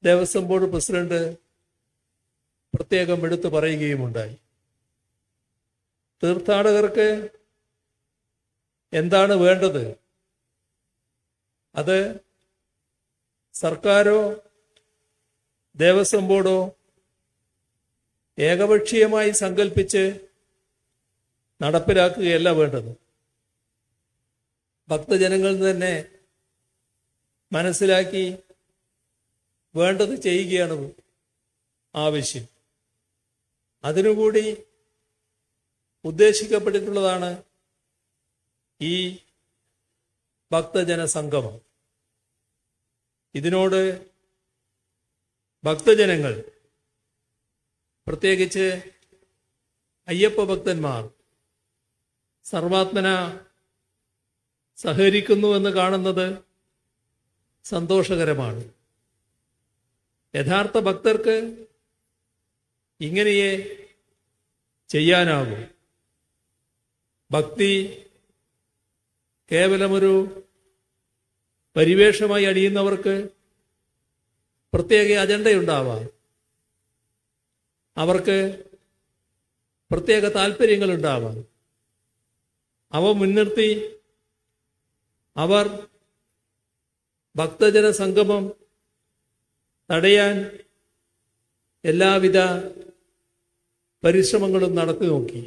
ദേവസ്വം ബോർഡ് പ്രസിഡന്റ് പ്രത്യേകം എടുത്തു പറയുകയുമുണ്ടായി. തീർത്ഥാടകർക്ക് എന്താണ് വേണ്ടത്? അത് സർക്കാരോ ദേവസ്വം ബോർഡോ ഏകപക്ഷീയമായി സങ്കല്പിച്ച് നടപ്പിലാക്കുകയല്ല വേണ്ടത്. ഭക്തജനങ്ങളിൽ തന്നെ മനസ്സിലാക്കി വേണ്ടത് ചെയ്യുകയാണ് ആവശ്യം. അതിനുകൂടി ഉദ്ദേശിക്കപ്പെട്ടിട്ടുള്ളതാണ് ഈ ഭക്തജന സംഗമം. ഇതിനോട് ഭക്തജനങ്ങൾ, പ്രത്യേകിച്ച് അയ്യപ്പ ഭക്തന്മാർ സർവാത്മന സഹകരിക്കുന്നുവെന്ന് കാണുന്നത് സന്തോഷകരമാണ്. യഥാർത്ഥ ഭക്തർക്ക് ഇങ്ങനെയേ ചെയ്യാനാകൂ. ഭക്തി കേവലമൊരു പരിവേഷമായി അണിയുന്നവർക്ക് പ്രത്യേക അജണ്ടയുണ്ടാവാം. അവർക്ക് പ്രത്യേക താല്പര്യങ്ങളുണ്ടാവാം. അവ മുൻനിർത്തി അവർ ഭക്തജന സംഗമം തടയാൻ എല്ലാവിധ പരിശ്രമങ്ങളും നടത്തി നോക്കി.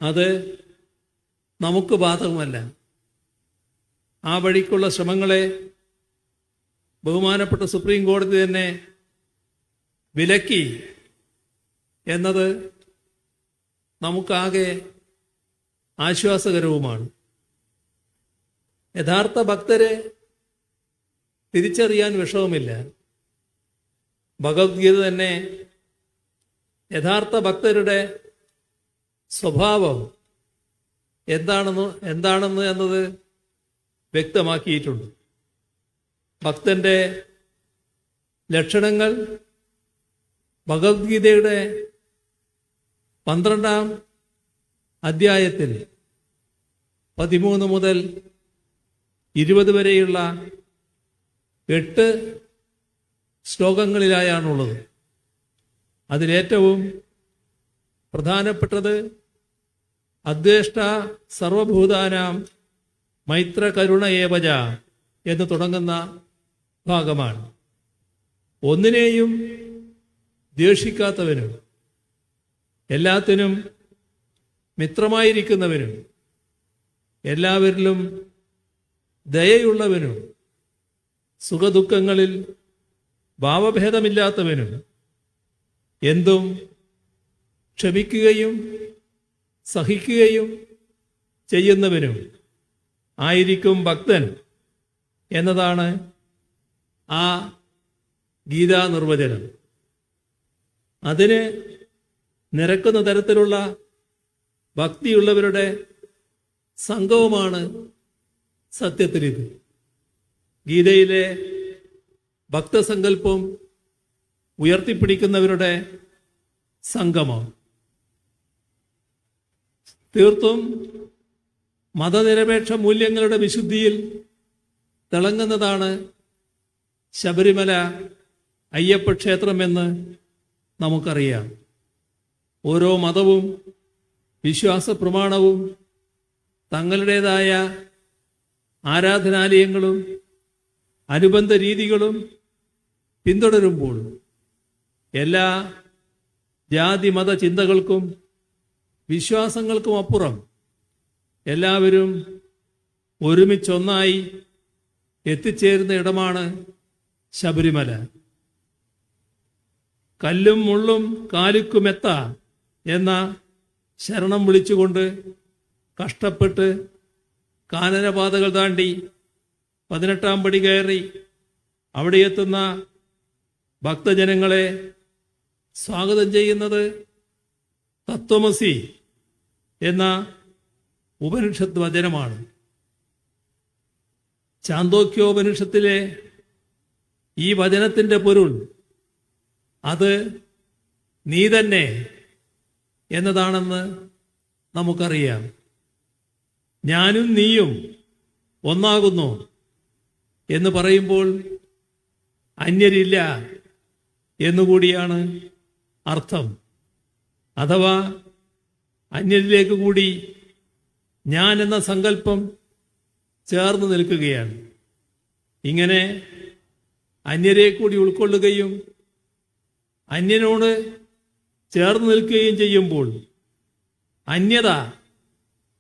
അത് നമുക്ക് ബാധകമല്ല. ആ വഴിക്കുള്ള ശ്രമങ്ങളെ ബഹുമാനപ്പെട്ട സുപ്രീം കോടതി തന്നെ വിലക്കി എന്നത് നമുക്കാകെ ആശ്വാസകരവുമാണ്. യഥാർത്ഥ ഭക്തരെ തിരിച്ചറിയാൻ വിഷമമില്ല. ഭഗവത്ഗീത തന്നെ യഥാർത്ഥ ഭക്തരുടെ സ്വഭാവം എന്താണെന്ന് എന്നത് വ്യക്തമാക്കിയിട്ടുണ്ട്. ഭക്തന്റെ ലക്ഷണങ്ങൾ ഭഗവത്ഗീതയുടെ 12-ാം അധ്യായത്തിൽ 13 മുതൽ 20 വരെയുള്ള 8 ശ്ലോകങ്ങളിലായാണുള്ളത്. അതിലേറ്റവും പ്രധാനപ്പെട്ടത് അദ്വേഷ്ട സർവഭൂതാനാം മൈത്ര കരുണ ഏവജ എന്ന് തുടങ്ങുന്ന ഭാഗമാണ്. ഒന്നിനെയും ദ്വേഷിക്കാത്തവനും എല്ലാത്തിനും മിത്രമായിരിക്കുന്നവനും എല്ലാവരിലും ദയയുള്ളവനും സുഖദുഃഖങ്ങളിൽ ഭാവഭേദമില്ലാത്തവനും എന്തും ക്ഷമിക്കുകയും സഹിക്കുകയും ചെയ്യുന്നവനും ആയിരിക്കും ഭക്തൻ എന്നതാണ് ആ ഗീതാ നിർവചനം. അതിന് നിരക്കുന്ന തരത്തിലുള്ള ഭക്തിയുള്ളവരുടെ സംഘവുമാണ് സത്യത്തിൽ ഇത്. ഗീതയിലെ ഭക്തസങ്കല്പം ഉയർത്തിപ്പിടിക്കുന്നവരുടെ സംഗമം. തീർത്തും മതനിരപേക്ഷ മൂല്യങ്ങളുടെ വിശുദ്ധിയിൽ തിളങ്ങുന്നതാണ് ശബരിമല അയ്യപ്പ ക്ഷേത്രമെന്ന് നമുക്കറിയാം. ഓരോ മതവും വിശ്വാസ പ്രമാണവും തങ്ങളുടേതായ ആരാധനാലയങ്ങളും അനുബന്ധ രീതികളും പിന്തുടരുമ്പോൾ എല്ലാ ജാതി മത ചിന്തകൾക്കും വിശ്വാസങ്ങൾക്കും അപ്പുറം എല്ലാവരും ഒരുമിച്ചൊന്നായി എത്തിച്ചേരുന്ന ഇടമാണ് ശബരിമല. കല്ലും മുള്ളും കാലുക്കുമെത്ത എന്ന ശരണം വിളിച്ചുകൊണ്ട് കഷ്ടപ്പെട്ട് കാനനപാതകൾ താണ്ടി 18-ാം പടി കയറി അവിടെ എത്തുന്ന ഭക്തജനങ്ങളെ സ്വാഗതം ചെയ്യുന്നത് തത്വമസി എന്ന ഉപനിഷത്ത് വചനമാണ്. ചാന്തോക്യോപനിഷത്തിലെ ഈ വചനത്തിൻ്റെ പൊരുൾ അത് നീ തന്നെ എന്നതാണെന്ന് നമുക്കറിയാം. ഞാനും നീയും ഒന്നാകുന്നു എന്ന് പറയുമ്പോൾ അന്യരില്ല എന്നുകൂടിയാണ് അർത്ഥം. അഥവാ അന്യരിലേക്ക് കൂടി ഞാൻ എന്ന സങ്കല്പം ചേർന്ന് നിൽക്കുകയാണ്. ഇങ്ങനെ അന്യരെ കൂടി ഉൾക്കൊള്ളുകയും അന്യനോട് ചേർന്ന് നിൽക്കുകയും ചെയ്യുമ്പോൾ അന്യത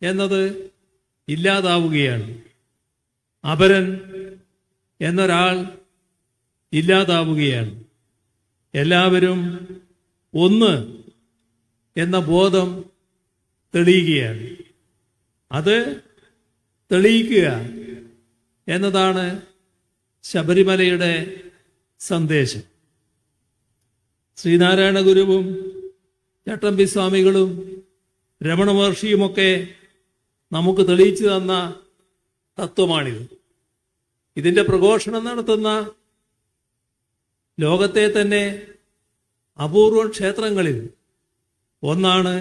എന്നത് ഇല്ലാതാവുകയാണ്. അപരൻ എന്നൊരാൾ ഇല്ലാതാവുകയാണ്. എല്ലാവരും ഒന്ന് എന്ന ബോധം തെളിയുകയാണ്. അത് തെളിയിക്കുക എന്നതാണ് ശബരിമലയുടെ സന്ദേശം. ശ്രീനാരായണ ഗുരുവും ചട്ടമ്പി സ്വാമികളും രമണ മഹർഷിയുമൊക്കെ നമുക്ക് തെളിയിച്ചു തന്ന തത്വമാണിത്. ഇതിൻ്റെ പ്രഘോഷണം നടത്തുന്ന ലോകത്തെ തന്നെ അപൂർവ ക്ഷേത്രങ്ങളിൽ ഒന്നാണ്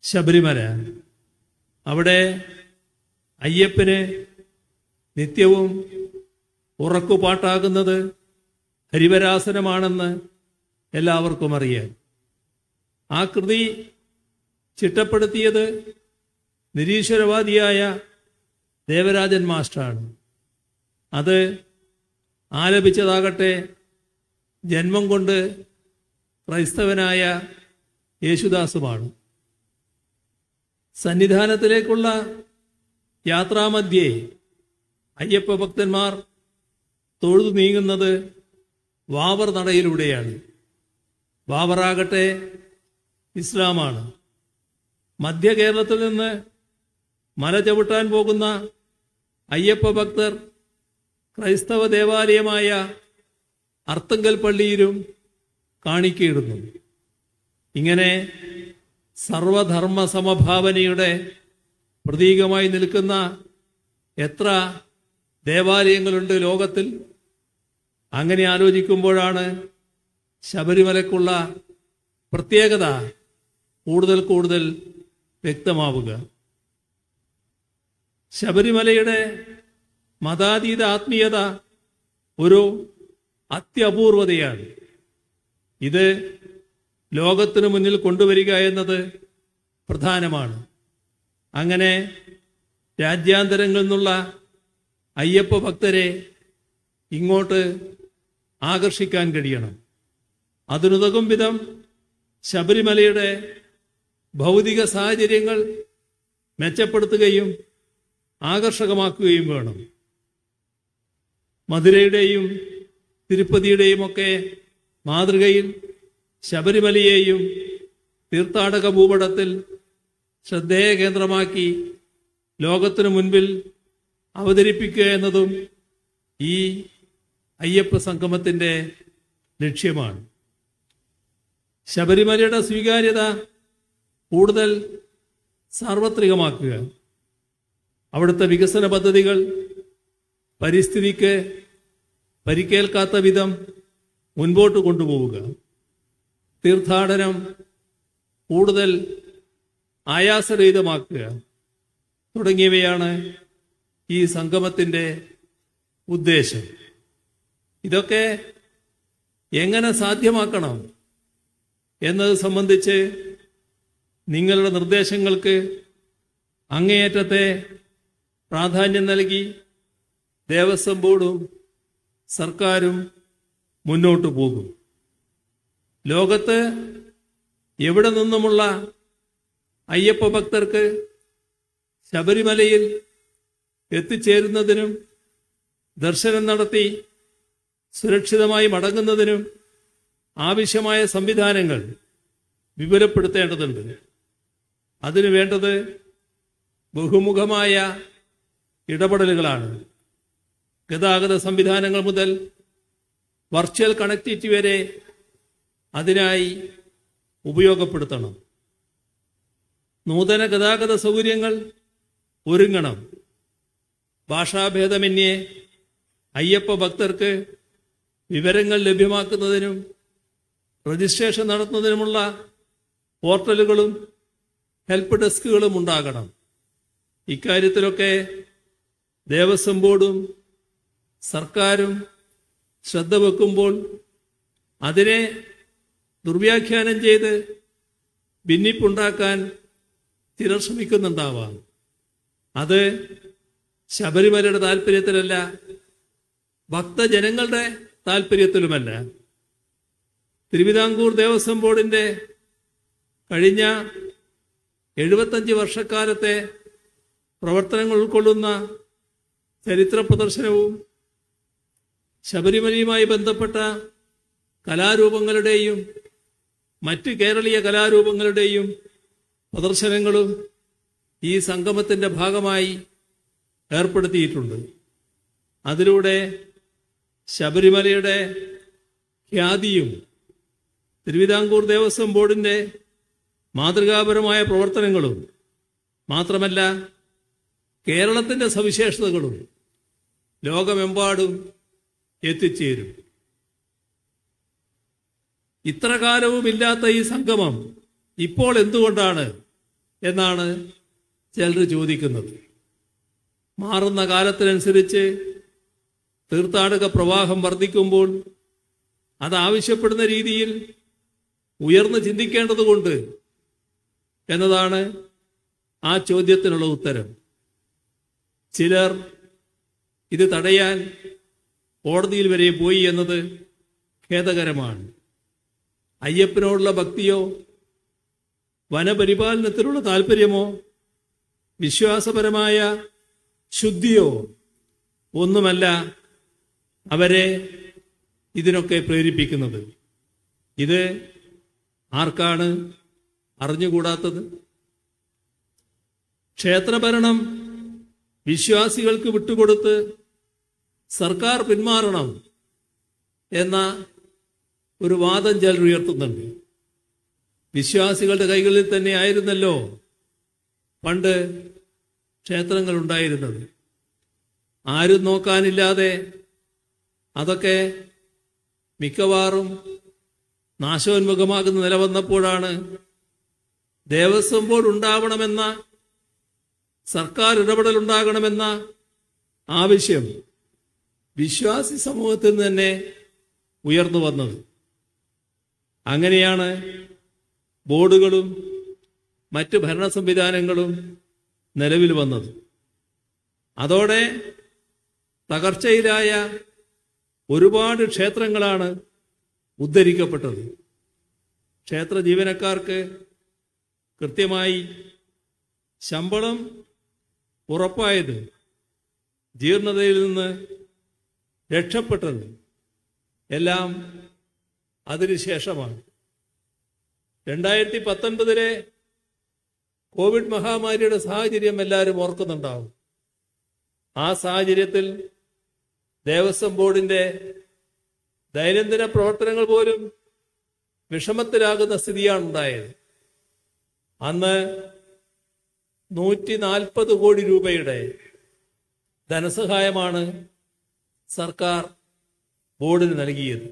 ശബരിമല. അവിടെ അയ്യപ്പന് നിത്യവും ഉറക്കുപാട്ടാകുന്നത് ഹരിവരാസനമാണെന്ന് എല്ലാവർക്കും അറിയാം. ആ കൃതി ചിട്ടപ്പെടുത്തിയത് നിരീശ്വരവാദിയായ ദേവരാജൻ മാസ്റ്ററാണ്. അത് ആലപിച്ചതാകട്ടെ ജന്മം കൊണ്ട് ക്രൈസ്തവനായ യേശുദാസുമാണ്. സന്നിധാനത്തിലേക്കുള്ള യാത്രാമധ്യേ അയ്യപ്പ ഭക്തന്മാർ തൊഴുതു നീങ്ങുന്നത് വാവർ നടയിലൂടെയാണ്. വാവറാകട്ടെ ഇസ്ലാമാണ്. മധ്യ കേരളത്തിൽ നിന്ന് മല ചവിട്ടാൻ പോകുന്ന അയ്യപ്പ ഭക്തർ ക്രൈസ്തവ ദേവാലയമായ അർത്തുങ്കൽ പള്ളിയിലും കാണിക്കയിടുന്നു. ഇങ്ങനെ സർവധർമ്മ സമഭാവനയുടെ പ്രതീകമായി നിൽക്കുന്ന എത്ര ദേവാലയങ്ങളുണ്ട് ലോകത്തിൽ? അങ്ങനെ ആലോചിക്കുമ്പോഴാണ് ശബരിമലയ്ക്കുള്ള പ്രത്യേകത കൂടുതൽ കൂടുതൽ വ്യക്തമാവുക. ശബരിമലയുടെ മതാതീത ആത്മീയത ഒരു അത്യപൂർവതയാണ്. ഇത് ലോകത്തിനു മുന്നിൽ കൊണ്ടുവരിക എന്നത് പ്രധാനമാണ്. അങ്ങനെ രാജ്യാന്തരങ്ങളിൽ നിന്നുള്ള അയ്യപ്പ ഭക്തരെ ഇങ്ങോട്ട് ആകർഷിക്കാൻ കഴിയണം. അതിനുതകും വിധം ശബരിമലയുടെ ഭൗതിക സാഹചര്യങ്ങൾ മെച്ചപ്പെടുത്തുകയും ആകർഷകമാക്കുകയും വേണം. മധുരയുടെയും തിരുപ്പതിയുടെയും ഒക്കെ മാതൃകയിൽ ശബരിമലയെയും തീർത്ഥാടക ഭൂപടത്തിൽ ശ്രദ്ധേയ കേന്ദ്രമാക്കി ലോകത്തിനു മുൻപിൽ അവതരിപ്പിക്കുക എന്നതും ഈ അയ്യപ്പ സംഗമത്തിൻ്റെ ലക്ഷ്യമാണ്. ശബരിമലയുടെ സ്വീകാര്യത കൂടുതൽ സാർവത്രികമാക്കുക, അവിടുത്തെ വികസന പദ്ധതികൾ പരിസ്ഥിതിക്ക് പരിക്കേൽക്കാത്ത വിധം മുൻപോട്ട് കൊണ്ടുപോവുക, തീർത്ഥാടനം കൂടുതൽ ആയാസരഹിതമാക്കുക തുടങ്ങിയവയാണ് ഈ സംഗമത്തിൻ്റെ ഉദ്ദേശം. ഇതൊക്കെ എങ്ങനെ സാധ്യമാക്കണം എന്നത് സംബന്ധിച്ച് നിങ്ങളുടെ നിർദ്ദേശങ്ങൾക്ക് അങ്ങേയറ്റത്തെ പ്രാധാന്യം നൽകി ദേവസ്വം ബോർഡും സർക്കാരും മുന്നോട്ടു പോകും. ലോകത്ത് എവിടെ നിന്നുമുള്ള അയ്യപ്പ ഭക്തർക്ക് ശബരിമലയിൽ എത്തിച്ചേരുന്നതിനും ദർശനം നടത്തി സുരക്ഷിതമായി മടങ്ങുന്നതിനും ആവശ്യമായ സംവിധാനങ്ങൾ വിപുലപ്പെടുത്തേണ്ടതുണ്ട്. അതിനു വേണ്ടത് ബഹുമുഖമായ ഇടപെടലുകളാണ്. ഗതാഗത സംവിധാനങ്ങൾ മുതൽ വെർച്വൽ കണക്ടിവിറ്റി വരെ അതിനായി ഉപയോഗപ്പെടുത്തണം. നൂതന ഗതാഗത സൗകര്യങ്ങൾ ഒരുങ്ങണം. ഭാഷാഭേദമന്യേ അയ്യപ്പ ഭക്തർക്ക് വിവരങ്ങൾ ലഭ്യമാക്കുന്നതിനും രജിസ്ട്രേഷൻ നടത്തുന്നതിനുമുള്ള പോർട്ടലുകളും ഹെൽപ്പ് ഡെസ്കുകളും ഉണ്ടാകണം. ഇക്കാര്യത്തിലൊക്കെ ദേവസ്വം ബോർഡും സർക്കാരും ശ്രദ്ധ വെക്കുമ്പോൾ അതിനെ ദുർവ്യാഖ്യാനം ചെയ്ത് ഭിന്നിപ്പുണ്ടാക്കാൻ ചിലർ ശ്രമിക്കുന്നുണ്ടാവാം. അത് ശബരിമലയുടെ താല്പര്യത്തിലല്ല, ഭക്തജനങ്ങളുടെ താല്പര്യത്തിലുമല്ല. തിരുവിതാംകൂർ ദേവസ്വം ബോർഡിന്റെ കഴിഞ്ഞ 75 വർഷക്കാലത്തെ പ്രവർത്തനങ്ങൾ ഉൾക്കൊള്ളുന്ന ചരിത്ര പ്രദർശനവും ശബരിമലയുമായി ബന്ധപ്പെട്ട കലാരൂപങ്ങളുടെയും മറ്റ് കേരളീയ കലാരൂപങ്ങളുടെയും പ്രദർശനങ്ങളും ഈ സംഗമത്തിന്റെ ഭാഗമായി ഏർപ്പെടുത്തിയിട്ടുണ്ട്. അതിലൂടെ ശബരിമലയുടെ ഖ്യാതിയും തിരുവിതാംകൂർ ദേവസ്വം ബോർഡിന്റെ മാതൃകാപരമായ പ്രവർത്തനങ്ങളും മാത്രമല്ല കേരളത്തിന്റെ സവിശേഷതകളും ലോകമെമ്പാടും എത്തിച്ചേരും. ഇത്ര കാലവുമില്ലാത്ത ഈ സംഗമം ഇപ്പോൾ എന്തുകൊണ്ടാണ് എന്നാണ് ചിലർ ചോദിക്കുന്നത്. മാറുന്ന കാലത്തിനനുസരിച്ച് തീർത്ഥാടക പ്രവാഹം വർദ്ധിക്കുമ്പോൾ അതാവശ്യപ്പെടുന്ന രീതിയിൽ ഉയർന്നു ചിന്തിക്കേണ്ടതുകൊണ്ട് എന്നതാണ് ആ ചോദ്യത്തിനുള്ള ഉത്തരം. ചിലർ ഇത് തടയാൻ കോടതിയിൽ വരെ പോയി എന്നത് ഖേദകരമാണ്. അയ്യപ്പനോടുള്ള ഭക്തിയോ വനപരിപാലനത്തിലുള്ള താല്പര്യമോ വിശ്വാസപരമായ ശുദ്ധിയോ ഒന്നുമല്ല അവരെ ഇതിനൊക്കെ പ്രേരിപ്പിക്കുന്നത്. ഇത് ആർക്കാണ് അറിഞ്ഞുകൂടാത്തത്? ക്ഷേത്രഭരണം വിശ്വാസികൾക്ക് വിട്ടുകൊടുത്ത് സർക്കാർ പിന്മാറണം എന്ന ഒരു വാദം ചിലർ ഉയർത്തുന്നുണ്ട്. വിശ്വാസികളുടെ കൈകളിൽ തന്നെ ആയിരുന്നല്ലോ പണ്ട് ക്ഷേത്രങ്ങൾ ഉണ്ടായിരുന്നത്. ആരും നോക്കാനില്ലാതെ അതൊക്കെ മിക്കവാറും നാശോന്മുഖമാകുന്ന നില വന്നപ്പോഴാണ് ദേവസ്വം ബോർഡ് ഉണ്ടാവണമെന്ന, സർക്കാർ ഇടപെടലുണ്ടാകണമെന്ന ആവശ്യം വിശ്വാസി സമൂഹത്തിൽ നിന്ന് തന്നെ ഉയർന്നു വന്നത്. അങ്ങനെയാണ് ബോർഡുകളും മറ്റ് ഭരണ സംവിധാനങ്ങളും നിലവിൽ വന്നത്. അതോടെ തകർച്ചയിലായ ഒരുപാട് ക്ഷേത്രങ്ങളാണ് ഉദ്ധരിക്കപ്പെട്ടത്. ക്ഷേത്ര ജീവനക്കാർക്ക് കൃത്യമായി ശമ്പളം ഉറപ്പായത്, ജീർണതയിൽ നിന്ന് രക്ഷപ്പെട്ടത് എല്ലാം അതിനുശേഷമാണ്. 2019 കോവിഡ് മഹാമാരിയുടെ സാഹചര്യം എല്ലാവരും ഓർക്കുന്നുണ്ടാവും. ആ സാഹചര്യത്തിൽ ദേവസ്വം ബോർഡിന്റെ ദൈനംദിന പ്രവർത്തനങ്ങൾ പോലും വിഷമത്തിലാകുന്ന സ്ഥിതിയാണ് ഉണ്ടായത്. അന്ന് 140 കോടി രൂപയുടെ ധനസഹായമാണ് സർക്കാർ ബോർഡിന് നൽകിയത്.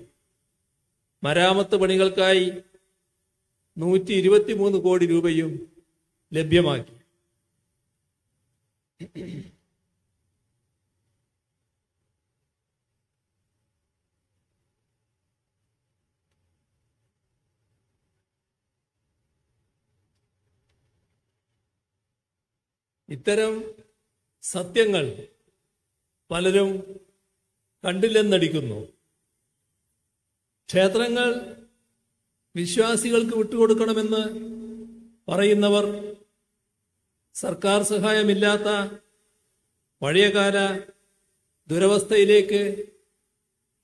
മരാമത്ത് പണികൾക്കായി 123 കോടി രൂപയും ലഭ്യമാക്കി. ഇത്തരം സത്യങ്ങൾ പലരും കണ്ടില്ലെന്നടിക്കുന്നു. ക്ഷേത്രങ്ങൾ വിശ്വാസികൾക്ക് വിട്ടുകൊടുക്കണമെന്ന് പറയുന്നവർ സർക്കാർ സഹായമില്ലാത്ത പഴയകാല ദുരവസ്ഥയിലേക്ക്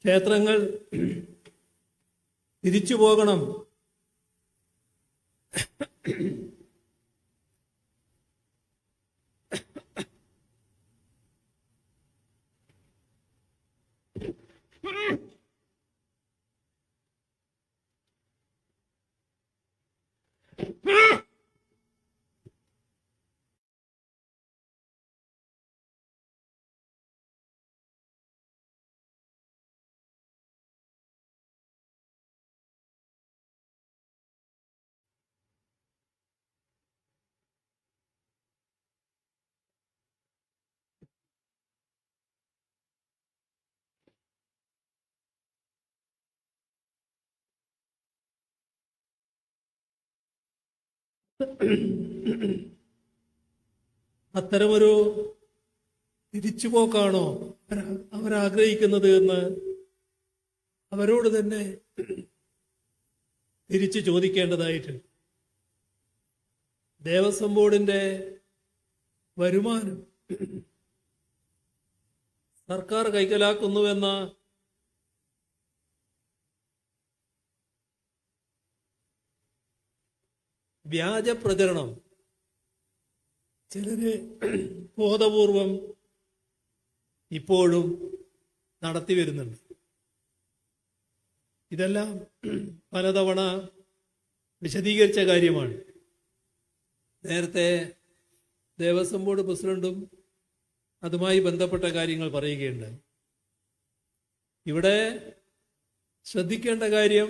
ക്ഷേത്രങ്ങൾ തിരിച്ചു പോകണം അത്തരമൊരു തിരിച്ചുപോക്കാണോ അവരാഗ്രഹിക്കുന്നത് എന്ന് അവരോട് തന്നെ തിരിച്ചു ചോദിക്കേണ്ടതായിട്ടുണ്ട്. ദേവസ്വം ബോർഡിന്റെ വരുമാനം സർക്കാർ കൈക്കലാക്കുന്നുവെന്ന വ്യാജ പ്രചരണം ചിലര് ബോധപൂർവം ഇപ്പോഴും നടത്തി വരുന്നുണ്ട്. ഇതെല്ലാം പലതവണ വിശദീകരിച്ച കാര്യമാണ്. നേരത്തെ ദേവസ്വം ബോർഡ് പ്രസിഡന്റും അതുമായി ബന്ധപ്പെട്ട കാര്യങ്ങൾ പറയുകയുണ്ടായി. ഇവിടെ ശ്രദ്ധിക്കേണ്ട കാര്യം,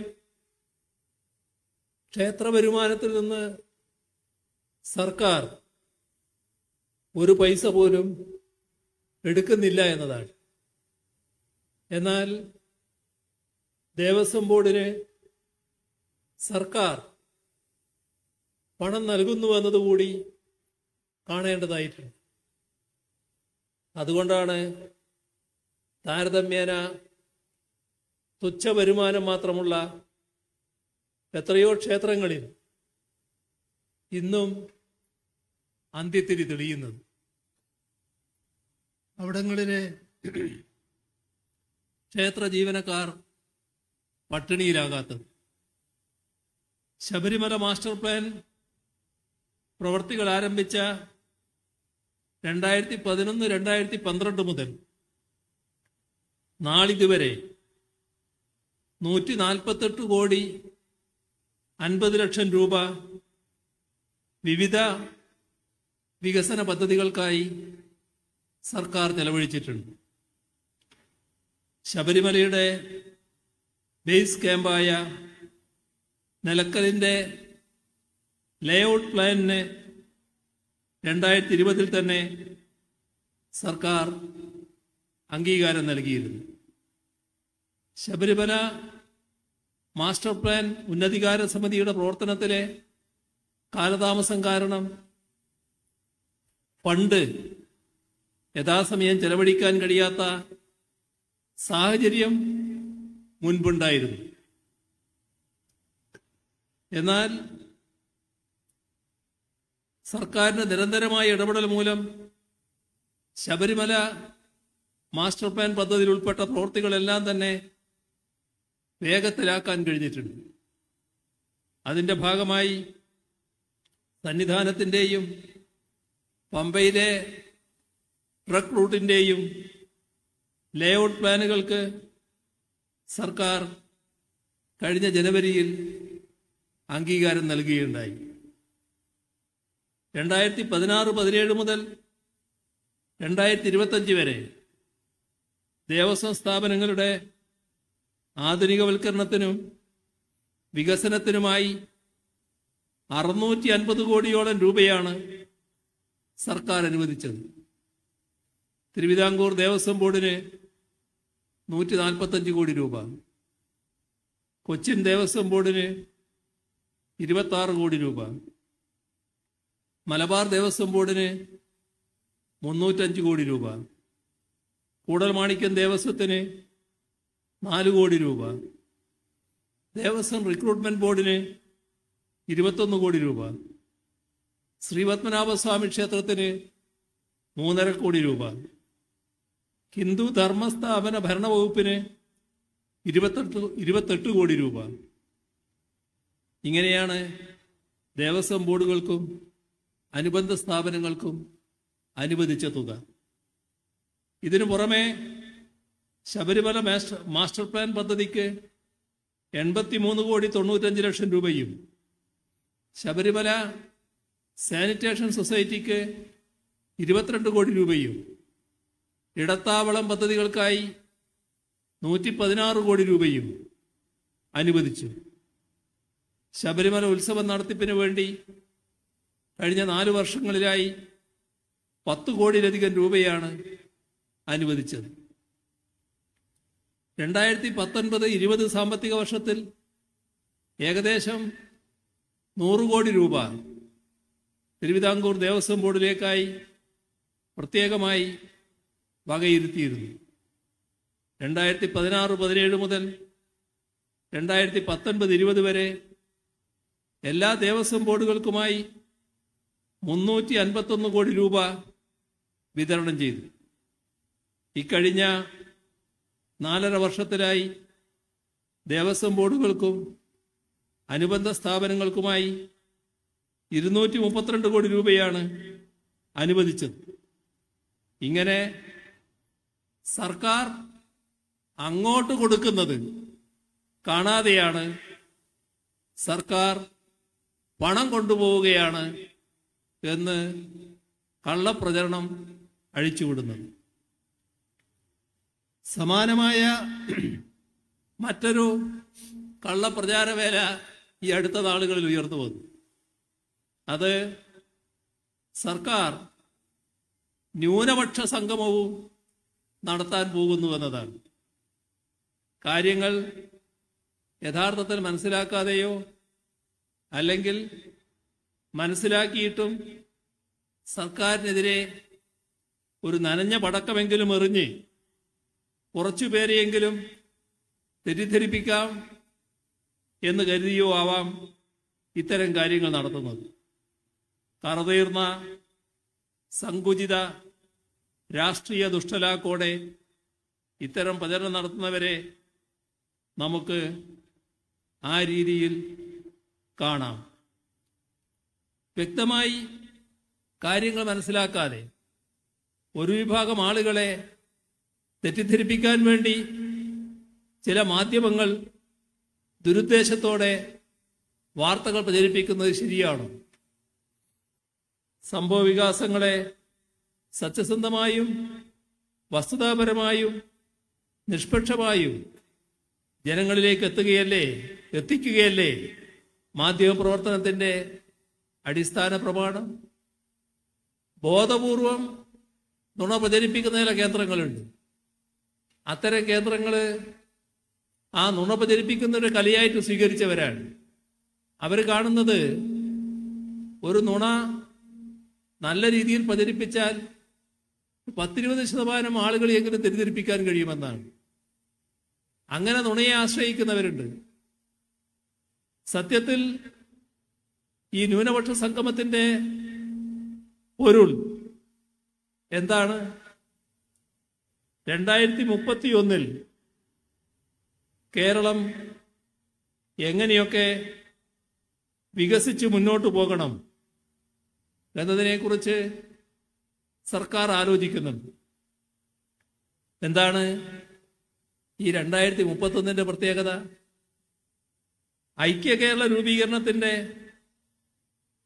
ക്ഷേത്ര വരുമാനത്തിൽ നിന്ന് സർക്കാർ ഒരു പൈസ പോലും എടുക്കുന്നില്ല എന്നതാണ്. എന്നാൽ ദേവസ്വം ബോർഡിന് സർക്കാർ പണം നൽകുന്നുവെന്നതുകൂടി കാണേണ്ടതായിട്ടുണ്ട്. അതുകൊണ്ടാണ് താരതമ്യേന തുച്ഛ വരുമാനം മാത്രമുള്ള എത്രയോ ക്ഷേത്രങ്ങളിൽ ഇന്നും അന്ത്യത്തിരി തെളിയുന്നത്. അവിടങ്ങളിലെ ക്ഷേത്ര ജീവനക്കാർ പട്ടിണിയിലാകാത്തത്. ശബരിമല മാസ്റ്റർ പ്ലാൻ പ്രവർത്തികൾ ആരംഭിച്ച 2011-2012 മുതൽ നാളിതുവരെ 148 കോടി 50 ലക്ഷം രൂപ വിവിധ വികസന പദ്ധതികൾക്കായി സർക്കാർ ചെലവഴിച്ചിട്ടുണ്ട്. ശബരിമലയുടെ ബേസ് ക്യാമ്പായ നിലക്കലിൻ്റെ ലേഔട്ട് പ്ലാനിന് 2020 തന്നെ സർക്കാർ അംഗീകാരം നൽകിയിരുന്നു. ശബരിമല മാസ്റ്റർ പ്ലാൻ ഉന്നതികാര സമിതിയുടെ പ്രവർത്തനത്തിലെ കാലതാമസം കാരണം ഫണ്ട് യഥാസമയം ചെലവഴിക്കാൻ കഴിയാത്ത സാഹചര്യം മുൻപുണ്ടായിരുന്നു. എന്നാൽ സർക്കാരിന്റെ നിരന്തരമായ ഇടപെടൽ മൂലം ശബരിമല മാസ്റ്റർ പ്ലാൻ പദ്ധതിയിൽ ഉൾപ്പെട്ട പ്രവൃത്തികളെല്ലാം തന്നെ വേഗത്തിലാക്കാൻ കഴിഞ്ഞിട്ടുണ്ട്. അതിൻ്റെ ഭാഗമായി സന്നിധാനത്തിൻ്റെയും പമ്പയിലെ ട്രക്ക് റൂട്ടിൻ്റെയും ലേഔട്ട് പ്ലാനുകൾക്ക് സർക്കാർ കഴിഞ്ഞ ജനുവരിയിൽ അംഗീകാരം നൽകുകയുണ്ടായി. 2016-17 മുതൽ 2025 വരെ ദേവസ്വം സ്ഥാപനങ്ങളുടെ ആധുനികവൽക്കരണത്തിനും വികസനത്തിനുമായി 650 കോടിയോളം രൂപയാണ് സർക്കാർ അനുവദിച്ചത്. തിരുവിതാംകൂർ ദേവസ്വം ബോർഡിന് 145 കോടി രൂപ, കൊച്ചിൻ ദേവസ്വം ബോർഡിന് 26 കോടി രൂപ, മലബാർ ദേവസ്വം ബോർഡിന് 305 കോടി രൂപ, കൂടൽമാണിക്യം ദേവസ്വത്തിന് 4 കോടി രൂപ, ദേവസ്വം റിക്രൂട്ട്മെന്റ് ബോർഡിന് 21 കോടി രൂപ, ശ്രീപത്മനാഭസ്വാമി ക്ഷേത്രത്തിന് 3.5 കോടി രൂപ, ഹിന്ദു ധർമ്മസ്ഥാപന ഭരണവകുപ്പിന് 28 കോടി രൂപ. ഇങ്ങനെയാണ് ദേവസ്വം ബോർഡുകൾക്കും അനുബന്ധ സ്ഥാപനങ്ങൾക്കും അനുവദിച്ച തുക. ഇതിനു പുറമെ ശബരിമല മാസ്റ്റർ പ്ലാൻ പദ്ധതിക്ക് 83 കോടി 95 ലക്ഷം രൂപയും, ശബരിമല സാനിറ്റേഷൻ സൊസൈറ്റിക്ക് 22 കോടി രൂപയും, ഇടത്താവളം പദ്ധതികൾക്കായി 116 കോടി രൂപയും അനുവദിച്ചു. ശബരിമല ഉത്സവം നടത്തിപ്പിന് വേണ്ടി കഴിഞ്ഞ 4 വർഷങ്ങളിലായി 10 കോടിയിലധികം രൂപയാണ് അനുവദിച്ചത്. 2019-20 സാമ്പത്തിക വർഷത്തിൽ ഏകദേശം 100 കോടി രൂപ തിരുവിതാംകൂർ ദേവസ്വം ബോർഡിലേക്കായി പ്രത്യേകമായി വകയിരുത്തിയിരുന്നു. 2016-17 മുതൽ 2019-20 വരെ എല്ലാ ദേവസ്വം ബോർഡുകൾക്കുമായി 351 കോടി രൂപ വിതരണം ചെയ്തു. ഇക്കഴിഞ്ഞ 4.5 വർഷത്തിലായി ദേവസ്വം ബോർഡുകൾക്കും അനുബന്ധ സ്ഥാപനങ്ങൾക്കുമായി 232 കോടി രൂപയാണ് അനുവദിച്ചത്. ഇങ്ങനെ സർക്കാർ അങ്ങോട്ട് കൊടുക്കുന്നത് കാണാതെയാണ് സർക്കാർ പണം കൊണ്ടുപോവുകയാണ് എന്ന് കള്ളപ്രചരണം അഴിച്ചുവിടുന്നത്. സമാനമായ മറ്റൊരു കള്ളപ്രചാരവേല ഈ അടുത്ത നാളുകളിൽ ഉയർന്നു വന്നു. അത് സർക്കാർ ന്യൂനപക്ഷ സംഗമവും നടത്താൻ പോകുന്നു എന്നതാണ്. കാര്യങ്ങൾ യഥാർത്ഥത്തിൽ മനസ്സിലാക്കാതെയോ അല്ലെങ്കിൽ മനസ്സിലാക്കിയിട്ടും സർക്കാരിനെതിരെ ഒരു നനഞ്ഞ പടക്കമെങ്കിലും എറിഞ്ഞ് കുറച്ചുപേരെയെങ്കിലും തെറ്റിദ്ധരിപ്പിക്കാം എന്ന് കരുതിയോ ആവാം ഇത്തരം കാര്യങ്ങൾ നടത്തുന്നത്. കറതീർന്ന സങ്കുചിത രാഷ്ട്രീയ ദുഷ്ടലാക്കോടെ ഇത്തരം പ്രചരണം നടത്തുന്നവരെ നമുക്ക് ആ രീതിയിൽ കാണാം. വ്യക്തമായി കാര്യങ്ങൾ മനസ്സിലാക്കാതെ ഒരു വിഭാഗം ആളുകളെ തെറ്റിദ്ധരിപ്പിക്കാൻ വേണ്ടി ചില മാധ്യമങ്ങൾ ദുരുദ്ദേശത്തോടെ വാർത്തകൾ പ്രചരിപ്പിക്കുന്നത് ശരിയാണ്. സംഭവ വികാസങ്ങളെ സത്യസന്ധമായും വസ്തുതാപരമായും നിഷ്പക്ഷമായും ജനങ്ങളിലേക്ക് എത്തിക്കുകയല്ലേ മാധ്യമപ്രവർത്തനത്തിൻ്റെ അടിസ്ഥാന പ്രമാണം. ബോധപൂർവം നുണ പ്രചരിപ്പിക്കുന്ന ചില കേന്ദ്രങ്ങളുണ്ട്. അത്തരം കേന്ദ്രങ്ങൾ ആ നുണ പ്രചരിപ്പിക്കുന്ന ഒരു കലയായിട്ട് സ്വീകരിച്ചവരാണ്. അവർ കാണുന്നത് ഒരു നുണ നല്ല രീതിയിൽ പ്രചരിപ്പിച്ചാൽ 10-20% ആളുകളെയെങ്കിലും തെറ്റിദ്ധരിപ്പിക്കാൻ കഴിയുമെന്നാണ്. അങ്ങനെ നുണയെ ആശ്രയിക്കുന്നവരുണ്ട്. സത്യത്തിൽ ഈ ന്യൂനപക്ഷ സംഗമത്തിന്റെ പൊരുൾ എന്താണ്? 2031 കേരളം എങ്ങനെയൊക്കെ വികസിച്ച് മുന്നോട്ട് പോകണം എന്നതിനെക്കുറിച്ച് സർക്കാർ ആലോചിക്കുന്നുണ്ട്. എന്താണ് ഈ 2031 പ്രത്യേകത? ഐക്യ കേരള രൂപീകരണത്തിന്റെ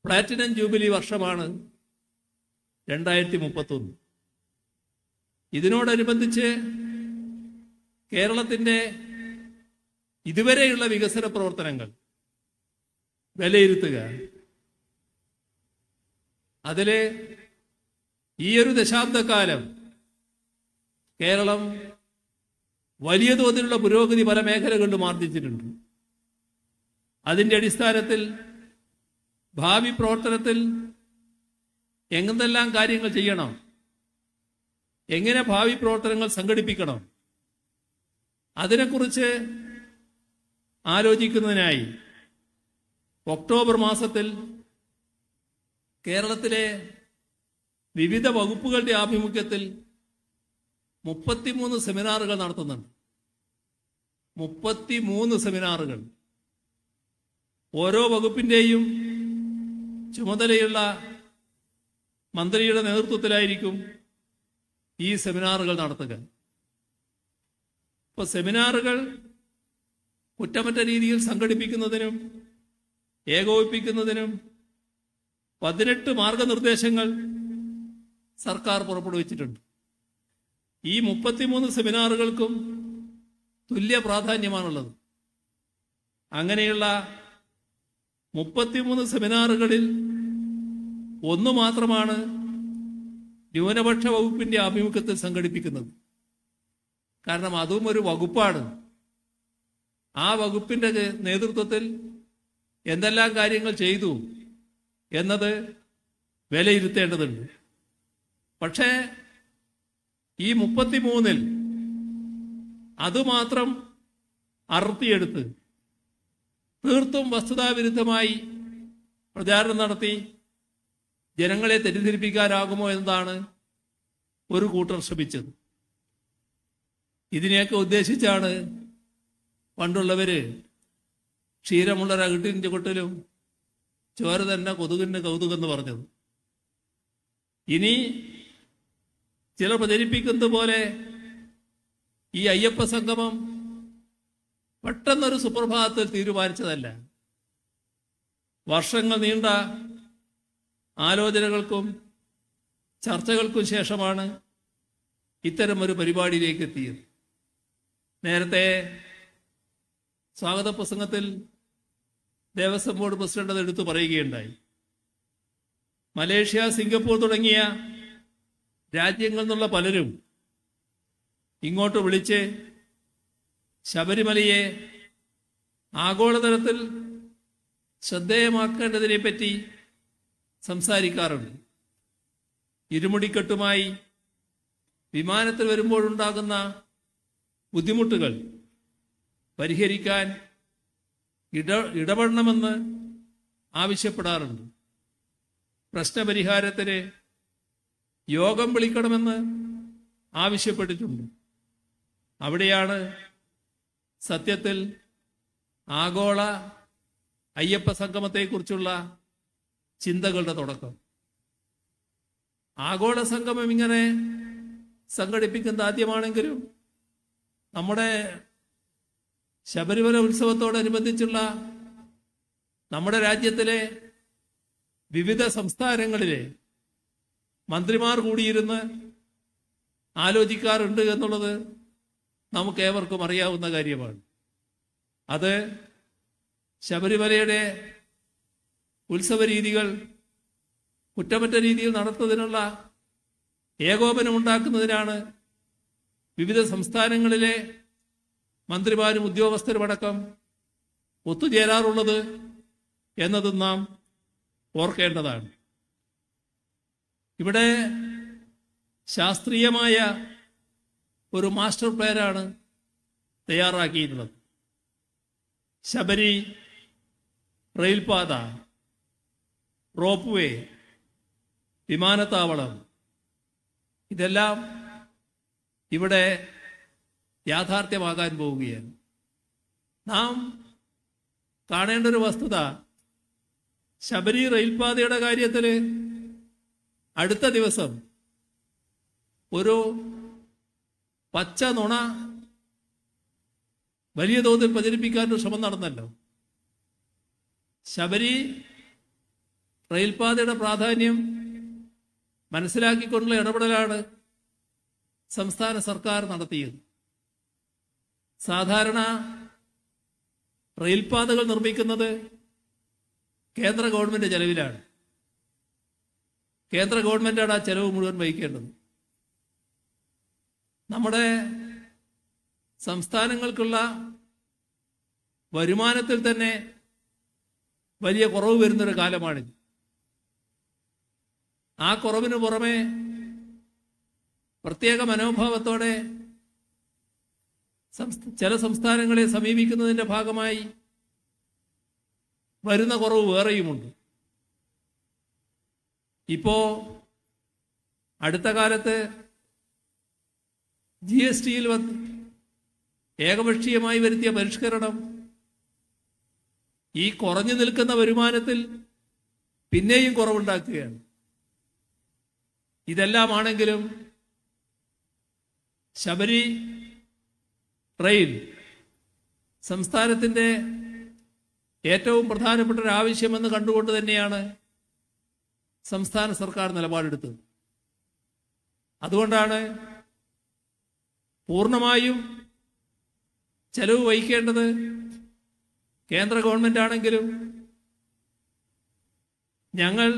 പ്ലാറ്റിനം ജൂബിലി വർഷമാണ് 2031. ഇതിനോടനുബന്ധിച്ച് കേരളത്തിന്റെ ഇതുവരെയുള്ള വികസന പ്രവർത്തനങ്ങൾ വിലയിരുത്തുക. അതില് ഈ ഒരു ദശാബ്ദക്കാലം കേരളം വലിയ തോതിലുള്ള പുരോഗതി പല മേഖലകളിലും ആർജിച്ചിട്ടുണ്ട്. അതിൻ്റെ അടിസ്ഥാനത്തിൽ ഭാവി പ്രവർത്തനത്തിൽ എന്തെല്ലാം കാര്യങ്ങൾ ചെയ്യണം, എങ്ങനെ ഭാവി പ്രവർത്തനങ്ങൾ സംഘടിപ്പിക്കണം, അതിനെക്കുറിച്ച് ആലോചിക്കുന്നതിനായി ഒക്ടോബർ മാസത്തിൽ കേരളത്തിലെ വിവിധ വകുപ്പുകളുടെ ആഭിമുഖ്യത്തിൽ 33 സെമിനാറുകൾ നടത്തുന്നുണ്ട്. 33 സെമിനാറുകൾ. ഓരോ വകുപ്പിൻ്റെയും ചുമതലയുള്ള മന്ത്രിയുടെ നേതൃത്വത്തിലായിരിക്കും ഈ സെമിനാറുകൾ നടത്തുക. ഇപ്പോൾ സെമിനാറുകൾ കുറ്റമറ്റ രീതിയിൽ സംഘടിപ്പിക്കുന്നതിനും ഏകോപിപ്പിക്കുന്നതിനും 18 മാർഗനിർദ്ദേശങ്ങൾ സർക്കാർ പുറപ്പെടുവിച്ചിട്ടുണ്ട്. ഈ 33 സെമിനാറുകൾക്കും തുല്യ പ്രാധാന്യമാണുള്ളത്. അങ്ങനെയുള്ള 33 സെമിനാറുകളിൽ ഒന്ന് മാത്രമാണ് ന്യൂനപക്ഷ വകുപ്പിന്റെ ആഭിമുഖ്യത്തിൽ സംഘടിപ്പിക്കുന്നത്. കാരണം അതും ഒരു വകുപ്പാണ്. ആ വകുപ്പിന്റെ നേതൃത്വത്തിൽ എന്തെല്ലാം കാര്യങ്ങൾ ചെയ്തു എന്നത് വിലയിരുത്തേണ്ടതുണ്ട്. പക്ഷേ ഈ 33-ൽ അതുമാത്രം അറുത്തിയെടുത്ത് തീർത്തും വസ്തുതാവിരുദ്ധമായി പ്രചാരണം നടത്തി ജനങ്ങളെ തെറ്റിദ്ധരിപ്പിക്കാനാകുമോ എന്നതാണ് ഒരു കൂട്ടർ ശ്രമിച്ചത്. ഇതിനെയൊക്കെ ഉദ്ദേശിച്ചാണ് പണ്ടുള്ളവര് ക്ഷീരമുള്ള രകിട്ടിൻ്റെ കൊട്ടിലും ചോര തന്നെ കൊതുകിൻ്റെ കൗതുകം എന്ന് പറഞ്ഞത്. ഇനി ചിലർ പ്രചരിപ്പിക്കുന്നത് പോലെ ഈ അയ്യപ്പ സംഗമം പെട്ടെന്നൊരു സുപ്രഭാതത്തിൽ തീരുമാനിച്ചതല്ല. വർഷങ്ങൾ നീണ്ട ആലോചനകൾക്കും ചർച്ചകൾക്കും ശേഷമാണ് ഇത്തരമൊരു പരിപാടിയിലേക്ക് എത്തിയത്. നേരത്തെ സ്വാഗത പ്രസംഗത്തിൽ ദേവസ്വം ബോർഡ് പ്രസിഡന്റ് അത് എടുത്തു പറയുകയുണ്ടായി. മലേഷ്യ, സിംഗപ്പൂർ തുടങ്ങിയ രാജ്യങ്ങളിൽ നിന്നുള്ള പലരും ഇങ്ങോട്ട് വിളിച്ച് ശബരിമലയെ ആഗോളതലത്തിൽ ശ്രദ്ധേയമാക്കേണ്ടതിനെ പറ്റി സംസാരിക്കാറുണ്ട്. ഇരുമുടിക്കെട്ടുമായി വിമാനത്തിൽ വരുമ്പോഴുണ്ടാകുന്ന ബുദ്ധിമുട്ടുകൾ പരിഹരിക്കാൻ ഇടപെടണമെന്ന് ആവശ്യപ്പെടാറുണ്ട്. പ്രശ്നപരിഹാരത്തിന് യോഗം വിളിക്കണമെന്ന് ആവശ്യപ്പെട്ടിട്ടുണ്ട്. അവിടെയാണ് സത്യത്തിൽ ആഗോള അയ്യപ്പ സംഗമത്തെക്കുറിച്ചുള്ള ചിന്തകളുടെ തുടക്കം. ആഗോള സംഗമം ഇങ്ങനെ സംഘടിപ്പിക്കുന്നത് ആദ്യമാണെങ്കിലും നമ്മുടെ ശബരിമല ഉത്സവത്തോടനുബന്ധിച്ചുള്ള നമ്മുടെ രാജ്യത്തിലെ വിവിധ സംസ്ഥാനങ്ങളിലെ മന്ത്രിമാർ കൂടിയിരുന്ന് ആലോചിക്കാറുണ്ട് എന്നുള്ളത് നമുക്കേവർക്കും അറിയാവുന്ന കാര്യമാണ്. അത് ശബരിമലയുടെ ഉത്സവ രീതികൾ കുറ്റമറ്റ രീതിയിൽ നടത്തുന്നതിനുള്ള ഏകോപനമുണ്ടാക്കുന്നതിനാണ് വിവിധ സംസ്ഥാനങ്ങളിലെ മന്ത്രിമാരും ഉദ്യോഗസ്ഥരുമടക്കം ഒത്തുചേരാറുള്ളത് എന്നതും നാം ഓർക്കേണ്ടതാണ്. ഇവിടെ ശാസ്ത്രീയമായ ഒരു മാസ്റ്റർ പ്ലാനാണ് തയ്യാറാക്കിയിട്ടുള്ളത്. ശബരി റെയിൽപാത, റോപ്പ് വേ, വിമാനത്താവളം, ഇതെല്ലാം ഇവിടെ യാഥാർത്ഥ്യമാകാൻ പോവുകയാണ്. നാം കാണേണ്ട ഒരു വസ്തുത, ശബരി റെയിൽപാതയുടെ കാര്യത്തിൽ അടുത്ത ദിവസം ഒരു പച്ച നുണ വലിയ തോതിൽ പ്രചരിപ്പിക്കാനൊരു ശ്രമം നടന്നല്ലോ. ശബരി റെയിൽപാതയുടെ പ്രാധാന്യം മനസ്സിലാക്കിക്കൊണ്ടുള്ള ഇടപെടലാണ് സംസ്ഥാന സർക്കാർ നടത്തിയത്. സാധാരണ റെയിൽപാതകൾ നിർമ്മിക്കുന്നത് കേന്ദ്ര ഗവൺമെന്റ് ചെലവിലാണ്. കേന്ദ്ര ഗവൺമെന്റാണ് ആ ചെലവ് മുഴുവൻ വഹിക്കേണ്ടത്. നമ്മുടെ സംസ്ഥാനങ്ങൾക്കുള്ള വരുമാനത്തിൽ തന്നെ വലിയ കുറവ് വരുന്നൊരു കാലമാണിത്. ആ കുറവിന് പുറമെ പ്രത്യേക മനോഭാവത്തോടെ ചില സംസ്ഥാനങ്ങളെ സമീപിക്കുന്നതിൻ്റെ ഭാഗമായി വരുന്ന കുറവ് വേറെയുമുണ്ട്. ഇപ്പോ അടുത്ത കാലത്ത് GST-യിൽ ഏകപക്ഷീയമായി വരുത്തിയ പരിഷ്കരണം ഈ കുറഞ്ഞു നിൽക്കുന്ന വരുമാനത്തിൽ പിന്നെയും കുറവുണ്ടാക്കുകയാണ്. ഇതെല്ലാമാണെങ്കിലും ശബരി റെയിൽ സംസ്ഥാനത്തിൻ്റെ ഏറ്റവും പ്രധാനപ്പെട്ട ഒരു ആവശ്യമെന്ന് കണ്ടുകൊണ്ട് തന്നെയാണ് സംസ്ഥാന സർക്കാർ നിലപാടെടുത്തത്. അതുകൊണ്ടാണ് പൂർണ്ണമായും ചെലവ് വഹിക്കേണ്ടത് കേന്ദ്ര ഗവൺമെന്റ് ആണെങ്കിലും ഞങ്ങൾ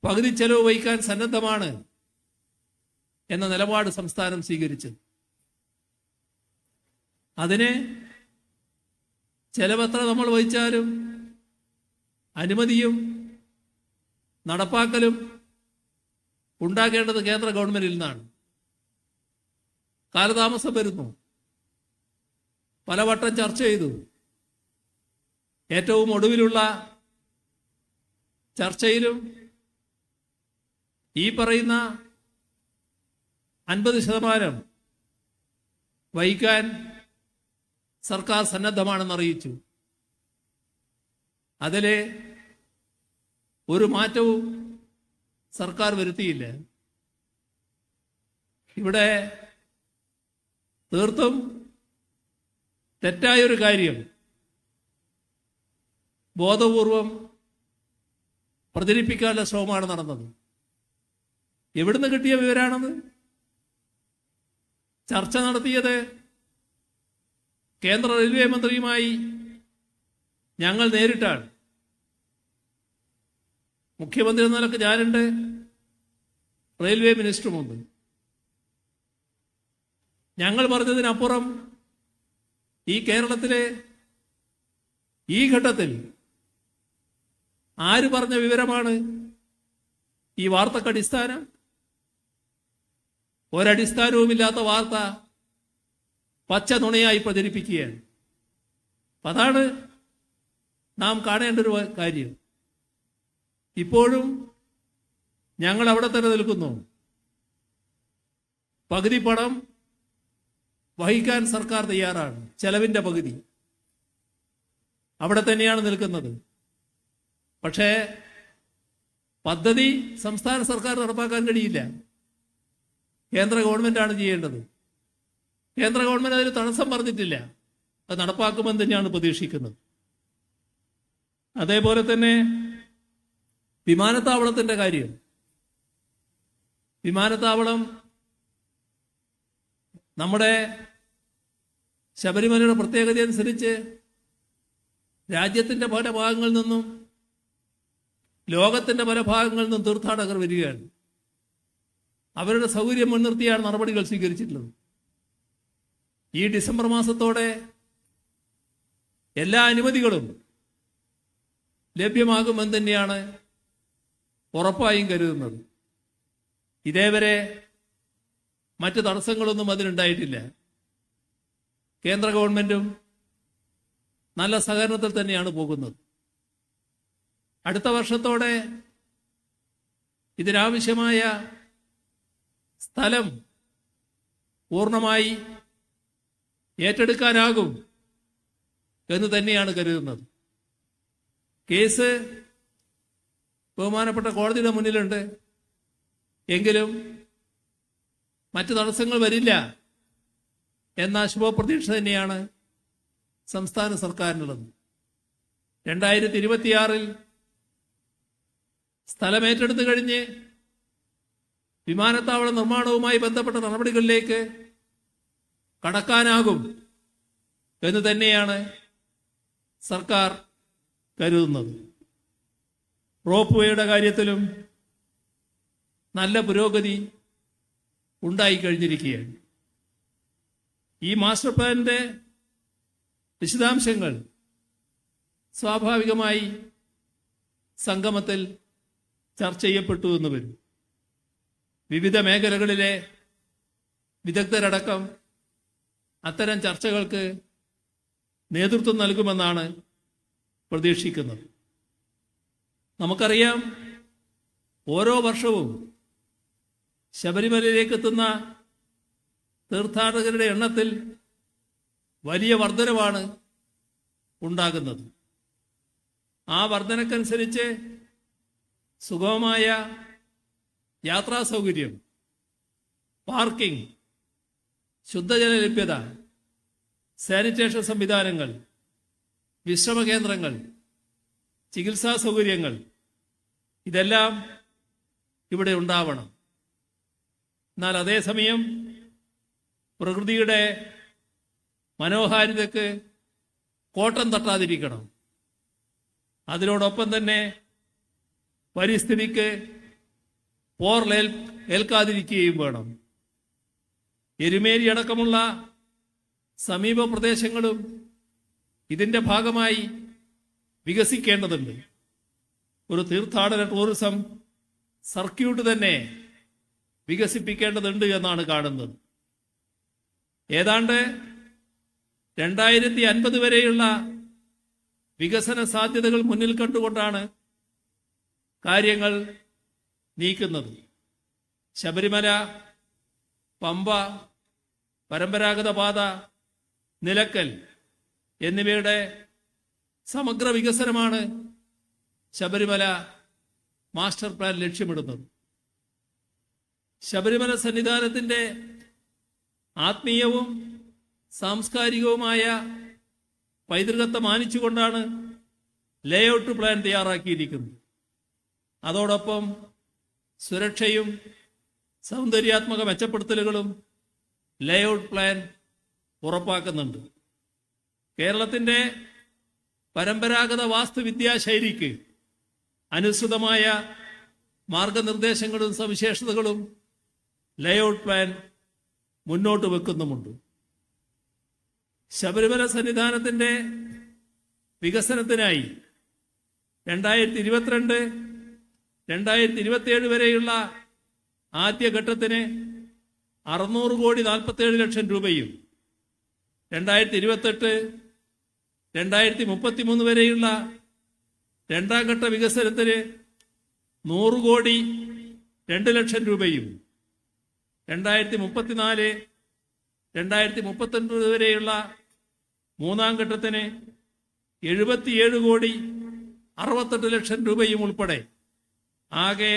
പകുതി ചെലവ് വഹിക്കാൻ സന്നദ്ധമാണ് എന്ന നിലപാട് സംസ്ഥാനം സ്വീകരിച്ചത്. അതിന് ചെലവെത്ര നമ്മൾ വഹിച്ചാലും അനുമതിയും നടപ്പാക്കലും ഉണ്ടാകേണ്ടത് കേന്ദ്ര ഗവൺമെന്റിൽ നിന്നാണ്. കാലതാമസം വരുന്നു. പലവട്ടം ചർച്ച ചെയ്തു. ഏറ്റവും ഒടുവിലുള്ള ചർച്ചയിലും ഈ പറയുന്ന 50% വഹിക്കാൻ സർക്കാർ സന്നദ്ധമാണെന്ന് അറിയിച്ചു. അതിലെ ഒരു മാറ്റവും സർക്കാർ വരുത്തിയില്ല. ഇവിടെ തീർത്തും തെറ്റായൊരു കാര്യം ബോധപൂർവം പ്രചരിപ്പിക്കാനുള്ള ശ്രമമാണ് നടന്നത്. എവിടുന്ന് കിട്ടിയ വിവരാണത്? ചർച്ച നടത്തിയത് കേന്ദ്ര റെയിൽവേ മന്ത്രിയുമായി ഞങ്ങൾ നേരിട്ടാണ്. മുഖ്യമന്ത്രി എന്ന നിലക്ക് ഞാനുണ്ട്, റെയിൽവേ മിനിസ്റ്ററുമുണ്ട്. ഞങ്ങൾ പറഞ്ഞതിനപ്പുറം ഈ കേരളത്തിലെ ഈ ഘട്ടത്തിൽ ആര് പറഞ്ഞ വിവരമാണ് ഈ വാർത്തക്ക് അടിസ്ഥാനം? ഒരടിസ്ഥാനവുമില്ലാത്ത വാർത്ത പച്ച നുണയായി പ്രചരിപ്പിക്കുകയാണ്. അതാണ് നാം കാണേണ്ട ഒരു കാര്യം. ഇപ്പോഴും ഞങ്ങൾ അവിടെ തന്നെ നിൽക്കുന്നു. പകുതി പണം വഹിക്കാൻ സർക്കാർ തയ്യാറാണ്. ചെലവിന്റെ പകുതി അവിടെ തന്നെയാണ് നിൽക്കുന്നത്. പക്ഷേ പദ്ധതി സംസ്ഥാന സർക്കാർ നടപ്പാക്കാൻ കഴിയില്ല. കേന്ദ്ര ഗവൺമെന്റാണ് ചെയ്യേണ്ടത്. കേന്ദ്ര ഗവൺമെന്റ് അതിന് തടസ്സം പറഞ്ഞിട്ടില്ല. അത് നടപ്പാക്കുമെന്ന് തന്നെയാണ് പ്രതീക്ഷിക്കുന്നത്. അതേപോലെ തന്നെ വിമാനത്താവളത്തിന്റെ കാര്യം. വിമാനത്താവളം നമ്മുടെ ശബരിമലയുടെ പ്രത്യേകത അനുസരിച്ച് രാജ്യത്തിന്റെ പല ഭാഗങ്ങളിൽ നിന്നും ലോകത്തിന്റെ പല ഭാഗങ്ങളിൽ നിന്നും തീർത്ഥാടകർ വരികയാണ്. അവരുടെ സൗകര്യം മുൻനിർത്തിയാണ് നടപടികൾ സ്വീകരിച്ചിട്ടുള്ളത്. ഈ ഡിസംബർ മാസത്തോടെ എല്ലാ അനുമതികളും ലഭ്യമാകുമെന്ന് തന്നെയാണ് ഉറപ്പായും കരുതുന്നത്. ഇതേവരെ മറ്റ് തടസ്സങ്ങളൊന്നും അതിനുണ്ടായിട്ടില്ല. കേന്ദ്ര ഗവൺമെന്റും നല്ല സഹകരണത്തിൽ തന്നെയാണ് പോകുന്നത്. അടുത്ത വർഷത്തോടെ ഇതിനാവശ്യമായ സ്ഥലം പൂർണ്ണമായി ഏറ്റെടുക്കാനാകും എന്ന് തന്നെയാണ് കരുതുന്നത്. കേസ് ബഹുമാനപ്പെട്ട കോടതിയുടെ മുന്നിലുണ്ട്. എങ്കിലും മറ്റ് തടസ്സങ്ങൾ വരില്ല എന്ന ശുഭപ്രതീക്ഷ തന്നെയാണ് സംസ്ഥാന സർക്കാരിനുള്ളത്. 2026 സ്ഥലം ഏറ്റെടുത്തു കഴിഞ്ഞ് വിമാനത്താവള നിർമ്മാണവുമായി ബന്ധപ്പെട്ട നടപടികളിലേക്ക് കടക്കാനാകും എന്ന് തന്നെയാണ് സർക്കാർ കരുതുന്നത്. റോപ്പ് വേയുടെ കാര്യത്തിലും നല്ല പുരോഗതി ഉണ്ടായിക്കഴിഞ്ഞിരിക്കുകയാണ്. ഈ മാസ്റ്റർ പ്ലാനിന്റെ വിശദാംശങ്ങൾ സ്വാഭാവികമായി സംഗമത്തിൽ ചർച്ച ചെയ്യപ്പെട്ടു എന്ന് വരും. വിവിധ മേഖലകളിലെ വിദഗ്ധരടക്കം അത്തരം ചർച്ചകൾക്ക് നേതൃത്വം നൽകുമെന്നാണ് പ്രതീക്ഷിക്കുന്നത്. നമുക്കറിയാം, ഓരോ വർഷവും ശബരിമലയിലേക്ക് എത്തുന്ന തീർത്ഥാടകരുടെ എണ്ണത്തിൽ വലിയ വർധനവാണ് ഉണ്ടാകുന്നത്. ആ വർധനക്കനുസരിച്ച് സുഗമമായ യാത്രാ സൗകര്യം, പാർക്കിംഗ്, ശുദ്ധജല ലഭ്യത, സാനിറ്റേഷൻ സംവിധാനങ്ങൾ, വിശ്രമ കേന്ദ്രങ്ങൾ, ചികിത്സാ സൗകര്യങ്ങൾ ഇതെല്ലാം ഇവിടെ ഉണ്ടാവണം. എന്നാൽ അതേസമയം പ്രകൃതിയുടെ മനോഹാരിതയ്ക്ക് കോട്ടം തട്ടാതിരിക്കണം. അതിനോടൊപ്പം തന്നെ പരിസ്ഥിതിക്ക് ഏൽക്കാതിരിക്കുകയും വേണം. എരുമേലി അടക്കമുള്ള സമീപ പ്രദേശങ്ങളും ഇതിന്റെ ഭാഗമായി വികസിക്കേണ്ടതുണ്ട്. ഒരു തീർത്ഥാടന ടൂറിസം സർക്യൂട്ട് തന്നെ വികസിപ്പിക്കേണ്ടതുണ്ട് എന്നാണ് കാണുന്നത്. ഏതാണ്ട് 2050 വരെയുള്ള വികസന സാധ്യതകൾ മുന്നിൽ കണ്ടുകൊണ്ടാണ് കാര്യങ്ങൾ നീക്കുന്നത്. ശബരിമല, പമ്പ, പരമ്പരാഗത പാത, നിലക്കൽ എന്നിവയുടെ സമഗ്ര വികസനമാണ് ശബരിമല മാസ്റ്റർ പ്ലാൻ ലക്ഷ്യമിടുന്നത്. ശബരിമല സന്നിധാനത്തിന്റെ ആത്മീയവും സാംസ്കാരികവുമായ പൈതൃകത്തെ മാനിച്ചുകൊണ്ടാണ് ലേഔട്ട് പ്ലാൻ തയ്യാറാക്കിയിരിക്കുന്നത്. അതോടൊപ്പം സുരക്ഷയും സൗന്ദര്യാത്മക മെച്ചപ്പെടുത്തലുകളും ലേഔട്ട് പ്ലാൻ ഉറപ്പാക്കുന്നുണ്ട്. കേരളത്തിന്റെ പരമ്പരാഗത വാസ്തുവിദ്യാശൈലിക്ക് അനുസൃതമായ മാർഗനിർദ്ദേശങ്ങളും സവിശേഷതകളും ലേഔട്ട് പ്ലാൻ മുന്നോട്ട് വെക്കുന്നുമുണ്ട്. ശബരിമല സന്നിധാനത്തിന്റെ വികസനത്തിനായി 2022-2027 വരെയുള്ള ആദ്യഘട്ടത്തിന് 600,47 ലക്ഷം രൂപയും 2028-2033 വരെയുള്ള രണ്ടാം ഘട്ട വികസനത്തിന് 100,02 ലക്ഷം രൂപയും 2034-2039 വരെയുള്ള മൂന്നാം ഘട്ടത്തിന് 77,68 ലക്ഷം രൂപയും ഉൾപ്പെടെ ആകെ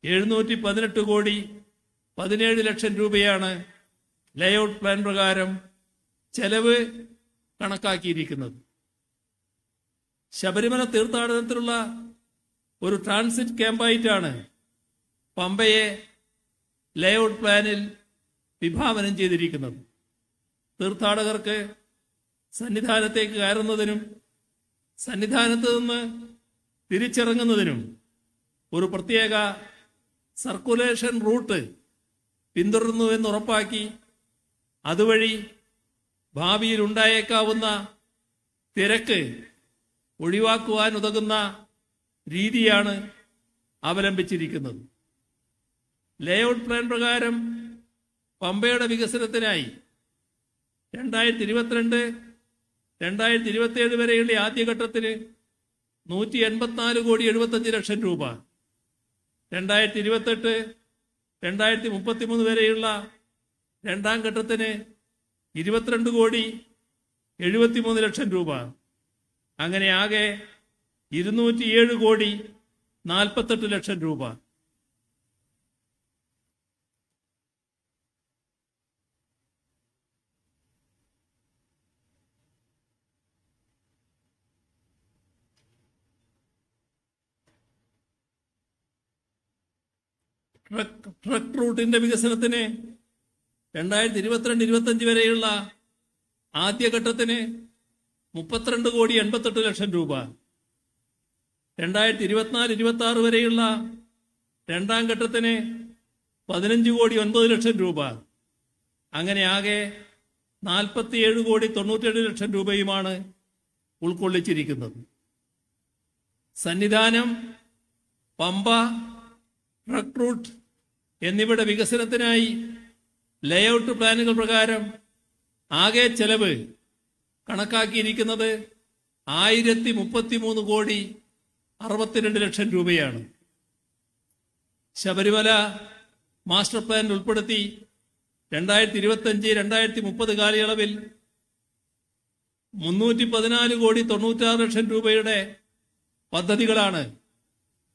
718,17 ലക്ഷം രൂപയാണ് ലേഔട്ട് പ്ലാൻ പ്രകാരം ചെലവ് കണക്കാക്കിയിരിക്കുന്നത്. ശബരിമല തീർത്ഥാടനത്തിലുള്ള ഒരു ട്രാൻസിറ്റ് ക്യാമ്പായിട്ടാണ് പമ്പയെ ലേഔട്ട് പ്ലാനിൽ വിഭാവനം ചെയ്തിരിക്കുന്നത്. തീർത്ഥാടകർക്ക് സന്നിധാനത്തേക്ക് കയറുന്നതിനും സന്നിധാനത്ത് നിന്ന് തിരിച്ചിറങ്ങുന്നതിനും ഒരു പ്രത്യേക സർക്കുലേഷൻ റൂട്ട് പിന്തുടരുന്നുവെന്ന് ഉറപ്പാക്കി അതുവഴി ഭാവിയിൽ ഉണ്ടായേക്കാവുന്ന തിരക്ക് ഒഴിവാക്കുവാൻ ഉതകുന്ന രീതിയാണ് അവലംബിച്ചിരിക്കുന്നത്. ലേഔട്ട് പ്ലാൻ പ്രകാരം പമ്പയുടെ വികസനത്തിനായി 2022-2027 വരെയുള്ള ആദ്യഘട്ടത്തിന് 184,75 ലക്ഷം രൂപ, 2028-2033 വരെയുള്ള രണ്ടാം ഘട്ടത്തിന് 22,73 ലക്ഷം രൂപ, അങ്ങനെ ആകെ 207,48 ലക്ഷം രൂപ. ട്രക്ക് റൂട്ടിന്റെ വികസനത്തിന് 2022-2025 വരെയുള്ള ആദ്യഘട്ടത്തിന് 32,88,00,000 രൂപ. 2024-26 വരെയുള്ള രണ്ടാം ഘട്ടത്തിന് 15,09,00,000 രൂപ. അങ്ങനെ ആകെ 47,97,00,000 രൂപയുമാണ് ഉൾക്കൊള്ളിച്ചിരിക്കുന്നത്. സന്നിധാനം, പമ്പ, ട്രക്ക് റൂട്ട് എന്നിവയുടെ വികസനത്തിനായി ലേഔട്ട് പ്ലാനുകൾ പ്രകാരം ആകെ ചെലവ് കണക്കാക്കിയിരിക്കുന്നത് 1,033,62,00,000 രൂപയാണ്. ശബരിമല മാസ്റ്റർ പ്ലാൻ ഉൾപ്പെടുത്തി 2025-2030 കാലയളവിൽ 314,96,00,000 രൂപയുടെ പദ്ധതികളാണ്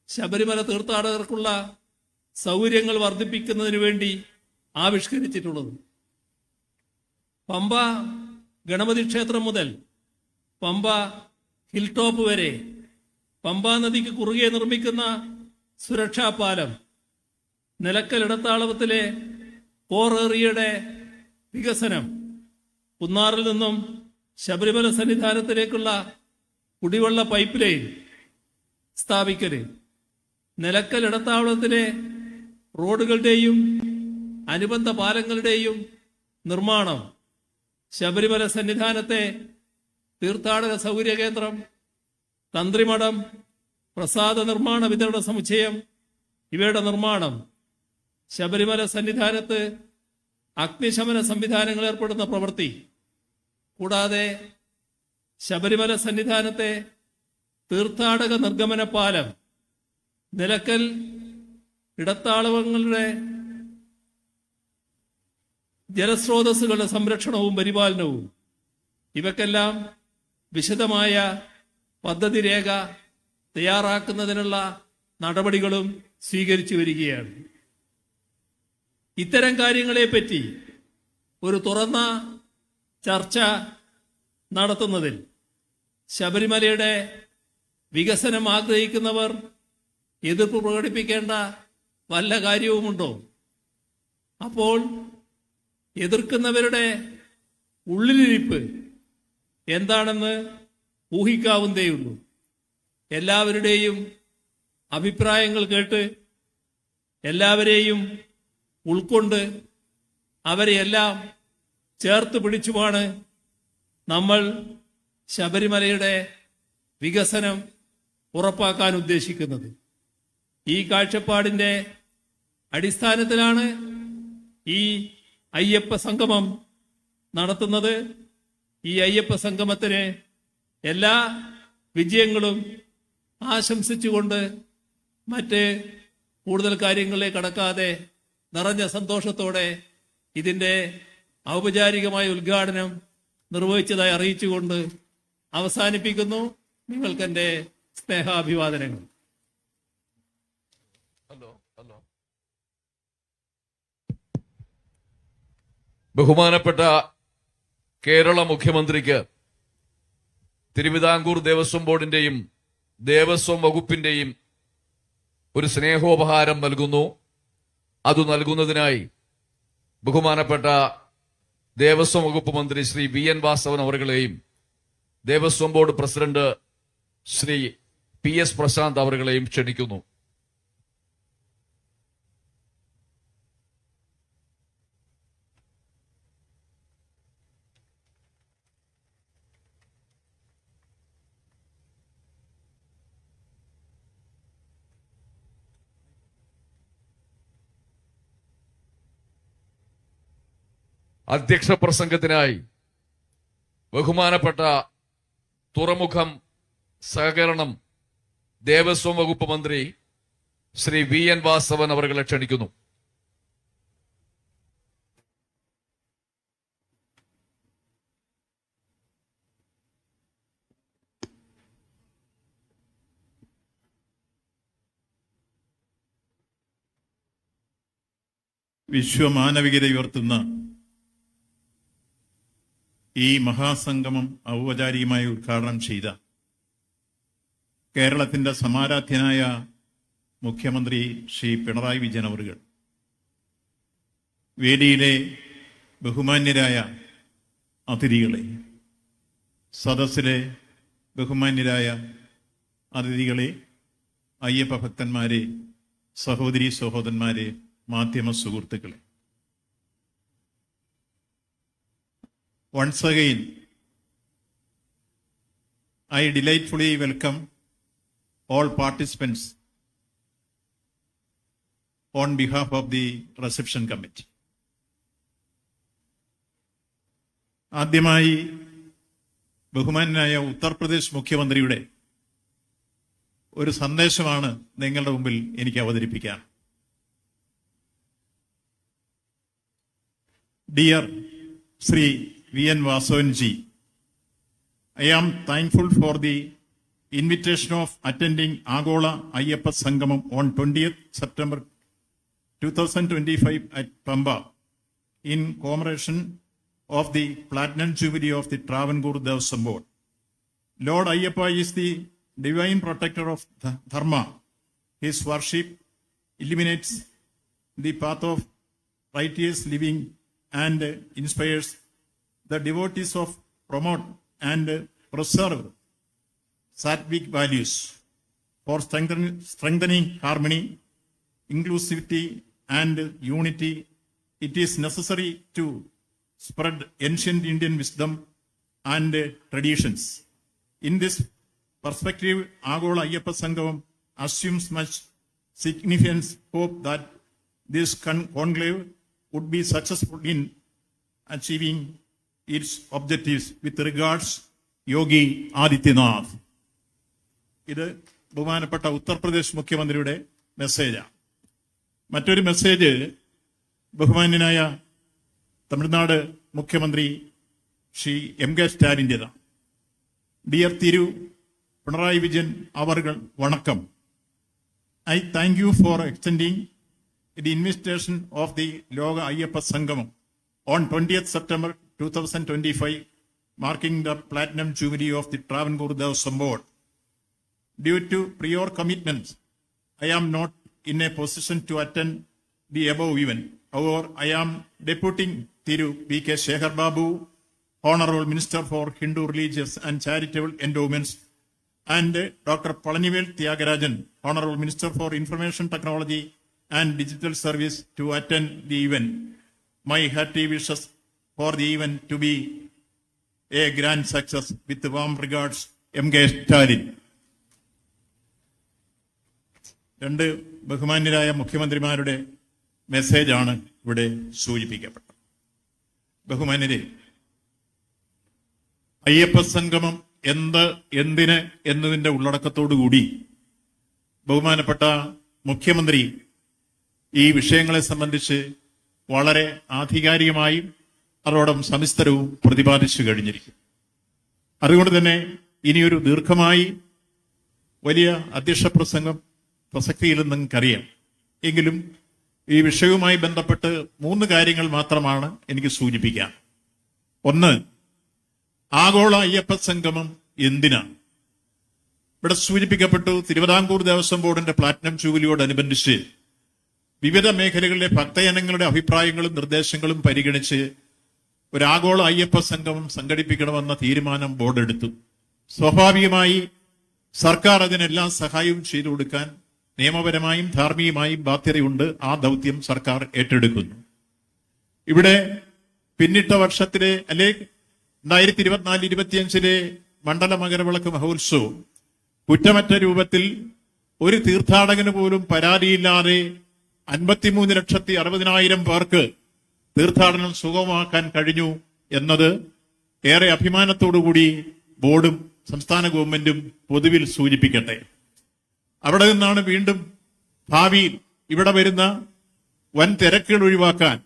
ശബരിമല തീർത്ഥാടകർക്കുള്ള സൗകര്യങ്ങൾ വർദ്ധിപ്പിക്കുന്നതിന് വേണ്ടി ആവിഷ്കരിച്ചിട്ടുള്ളത്. പമ്പ ഗണപതി ക്ഷേത്രം മുതൽ പമ്പ ഹിൽ ടോപ്പ് വരെ പമ്പാ നദിക്ക് കുറുകെ നിർമ്മിക്കുന്ന സുരക്ഷാ പാലം, നിലക്കൽ ഇടത്താളത്തിലെ കോർ ഏറിയയുടെ വികസനം, കുന്നാറിൽ നിന്നും ശബരിമല സന്നിധാനത്തിലേക്കുള്ള കുടിവെള്ള പൈപ്പ് ലൈൻ സ്ഥാപിക്കൽ, നിലക്കൽ ഇടത്താവളത്തിലെ റോഡുകളുടെയും അനുബന്ധ പാലങ്ങളുടെയും നിർമ്മാണം, ശബരിമല സന്നിധാനത്തെ തീർത്ഥാടക സൗകര്യ കേന്ദ്രം, തന്ത്രിമഠം, പ്രസാദ നിർമ്മാണ വിതരണ സമുച്ചയം ഇവയുടെ നിർമ്മാണം, ശബരിമല സന്നിധാനത്ത് അഗ്നിശമന സംവിധാനങ്ങൾ ഏർപ്പെടുന്ന പ്രവൃത്തി, കൂടാതെ ശബരിമല സന്നിധാനത്തെ തീർത്ഥാടക നിർഗമന പാലം, നിലക്കൽ ഇടത്താളങ്ങളുടെ ജലസ്രോതസ്സുകളുടെ സംരക്ഷണവും പരിപാലനവും, ഇവക്കെല്ലാം വിശദമായ പദ്ധതി രേഖ തയ്യാറാക്കുന്നതിനുള്ള നടപടികളും സ്വീകരിച്ചു വരികയാണ്. ഇത്തരം കാര്യങ്ങളെപ്പറ്റി ഒരു തുറന്ന ചർച്ച നടത്തുന്നതിൽ ശബരിമലയുടെ വികസനം ആഗ്രഹിക്കുന്നവർ എതിർപ്പ് പ്രകടിപ്പിക്കേണ്ട വല്ല കാര്യവുമുണ്ടോ? അപ്പോൾ എതിർക്കുന്നവരുടെ ഉള്ളിലിരിപ്പ് എന്താണെന്ന് ഊഹിക്കാവുന്നതേയുള്ളൂ. എല്ലാവരുടെയും അഭിപ്രായങ്ങൾ കേട്ട് എല്ലാവരെയും ഉൾക്കൊണ്ട് അവരെയെല്ലാം ചേർത്ത് പിടിച്ചുമാണ് നമ്മൾ ശബരിമലയുടെ വികസനം ഉറപ്പാക്കാൻ ഉദ്ദേശിക്കുന്നത്. ഈ കാഴ്ചപ്പാടിന്റെ അടിസ്ഥാനത്തിലാണ് ഈ അയ്യപ്പ സംഗമം നടത്തുന്നത്. ഈ അയ്യപ്പ സംഗമത്തിന് എല്ലാ വിജയങ്ങളും ആശംസിച്ചുകൊണ്ട് മറ്റ് കൂടുതൽ കാര്യങ്ങളിലേക്ക് കടക്കാതെ നിറഞ്ഞ സന്തോഷത്തോടെ ഇതിന്റെ ഔപചാരികമായ ഉദ്ഘാടനം നിർവഹിച്ചതായി അറിയിച്ചുകൊണ്ട് അവസാനിപ്പിക്കുന്നു. നിങ്ങൾക്ക് എന്റെ സ്നേഹാഭിവാദനങ്ങൾ. ബഹുമാനപ്പെട്ട കേരള മുഖ്യമന്ത്രിക്ക് തിരുവിതാംകൂർ ദേവസ്വം ബോർഡിന്റെയും ദേവസ്വം വകുപ്പിന്റെയും ഒരു സ്നേഹോപഹാരം നൽകുന്നു. അത് നൽകുന്നതിനായി ബഹുമാനപ്പെട്ട ദേവസ്വം വകുപ്പ് മന്ത്രി ശ്രീ VN വാസവൻ അവരുകളെയും Devaswom board president Shri PS Prashanth അവരുകളെയും ക്ഷണിക്കുന്നു. അധ്യക്ഷ പ്രസംഗത്തിനായി ബഹുമാനപ്പെട്ട തുറമുഖം, സഹകരണം, ദേവസ്വം വകുപ്പ് മന്ത്രി ശ്രീ VN വാസവൻ അവരുകളെ ക്ഷണിക്കുന്നു. വിശ്വമാനവികത ഉയർത്തുന്ന ഈ മഹാസംഗമം ഔപചാരികമായി ഉദ്ഘാടനം ചെയ്ത കേരളത്തിന്റെ സമാരാധ്യനായ മുഖ്യമന്ത്രി ശ്രീ പിണറായി വിജയൻ അവറുകൾ, വേദിയിലെ ബഹുമാന്യരായ അതിഥികളെ, സദസ്സിലെ ബഹുമാന്യരായ അതിഥികളെ, അയ്യപ്പ ഭക്തന്മാരെ, സഹോദരി സഹോദരന്മാരെ, മാധ്യമ സുഹൃത്തുക്കളെ, once again I delightfully welcome all participants on behalf of the reception committee. ആദ്യമായി ബഹുമാനായ ഉത്തർപ്രദേശ് മുഖ്യമന്ത്രിയുടെ ഒരു സന്ദേശമാണ് നിങ്ങളുടെ മുമ്പിൽ എനിക്ക് അവതരിപ്പിക്കാൻ. Dear Shri V.N. Vasavanji, I am thankful for the invitation of attending Agola Ayyappa Sangamam on 20th September 2025 at Pamba in commemoration of the Platinum Jubilee of the Travancore Devasam Board. Lord Ayyappa is the divine protector of Dharma. His worship illuminates the path of righteous living and inspires the devotees of promote and preserve sattvic values for strengthening harmony, inclusivity and unity. It is necessary to spread ancient Indian wisdom and traditions. In this perspective, Agola Ayyappa Sangamam assumes much significance. Hope that this conclave would be successful in achieving its objectives. With regards, Yogi Adityanath. ഇത് ബഹുമാനപ്പെട്ട ഉത്തർപ്രദേശ് മുഖ്യമന്ത്രിയുടെ മെസ്സേജാണ്. മറ്റൊരു message ബഹുമാന്യനായ തമിഴ്നാട് മുഖ്യമന്ത്രി Shri M.K. സ്റ്റാലിൻ്റെതാണ്. Dear തിരു പിണറായി വിജയൻ അവർകൾ വണക്കം. I thank you for extending the invitation of the Loga Ayyappa Sangamam on 20th September 2025, marking the Platinum Jubilee of the Travancore Devasam Board. Due to prior commitments, I am not in a position to attend the above event. However, I am deputing Thiru P.K. Shekhar Babu, Honorable Minister for Hindu Religious and Charitable Endowments, and Dr. Palanivel Tyagarajan, Honorable Minister for Information Technology and Digital Service, to attend the event. My hearty wishes for the event to be a grand success. With warm regards, M.K. Stalin. രണ്ട് ബഹുമാന്യരായ മുഖ്യമന്ത്രിമാരുടെ മെസ്സേജാണ് ഇവിടെ സൂചിപ്പിക്കപ്പെട്ടത്. ബഹുമാന്യരെ, അയ്യപ്പ സംഗമം എന്തിന് എന്നതിന്റെ ഉള്ളടക്കത്തോടുകൂടി ബഹുമാനപ്പെട്ട മുഖ്യമന്ത്രി ഈ വിഷയങ്ങളെ സംബന്ധിച്ച് വളരെ ആധികാരികമായും അതോടൊപ്പം സവിസ്തരവും പ്രതിപാദിച്ചു കഴിഞ്ഞിരിക്കും. അതുകൊണ്ട് തന്നെ ഇനിയൊരു ദീർഘമായി വലിയ അധ്യക്ഷ പ്രസംഗം പ്രസക്തിയില്ലെന്ന് നിങ്ങൾക്കറിയാം. എങ്കിലും ഈ വിഷയവുമായി ബന്ധപ്പെട്ട് 3 കാര്യങ്ങൾ മാത്രമാണ് എനിക്ക് സൂചിപ്പിക്കാൻ. ഒന്ന്, ആഗോള അയ്യപ്പ സംഗമം എന്തിനാണ്? ഇവിടെ സൂചിപ്പിക്കപ്പെട്ടു, തിരുവിതാംകൂർ ദേവസ്വം ബോർഡിന്റെ പ്ലാറ്റിനം ജൂബിലിയോടനുബന്ധിച്ച് വിവിധ മേഖലകളിലെ ഭക്തജനങ്ങളുടെ അഭിപ്രായങ്ങളും നിർദ്ദേശങ്ങളും പരിഗണിച്ച് ഒരു ആഗോള അയ്യപ്പ സംഗമം സംഘടിപ്പിക്കണമെന്ന തീരുമാനം ബോർഡ് എടുത്തു. സ്വാഭാവികമായി സർക്കാർ അതിനെല്ലാം സഹായവും ചെയ്തു കൊടുക്കാൻ നിയമപരമായും ധാർമ്മികമായും ബാധ്യതയുണ്ട്. ആ ദൗത്യം സർക്കാർ ഏറ്റെടുക്കുന്നു. ഇവിടെ പിന്നിട്ട വർഷത്തിലെ 2024-25 മണ്ഡല മകരവിളക്ക് മഹോത്സവം കുറ്റമറ്റ രൂപത്തിൽ ഒരു തീർത്ഥാടകന് പോലും പരാതിയില്ലാതെ 53,60,000 പേർക്ക് തീർത്ഥാടനം സുഗമമാക്കാൻ കഴിഞ്ഞു എന്നത് ഏറെ അഭിമാനത്തോടുകൂടി ബോർഡും സംസ്ഥാന ഗവൺമെന്റും പൊതുവിൽ സൂചിപ്പിക്കട്ടെ. അവിടെ നിന്നാണ് വീണ്ടും ഭാവിയിൽ ഇവിടെ വരുന്ന വൻ തിരക്കുകൾ ഒഴിവാക്കാൻ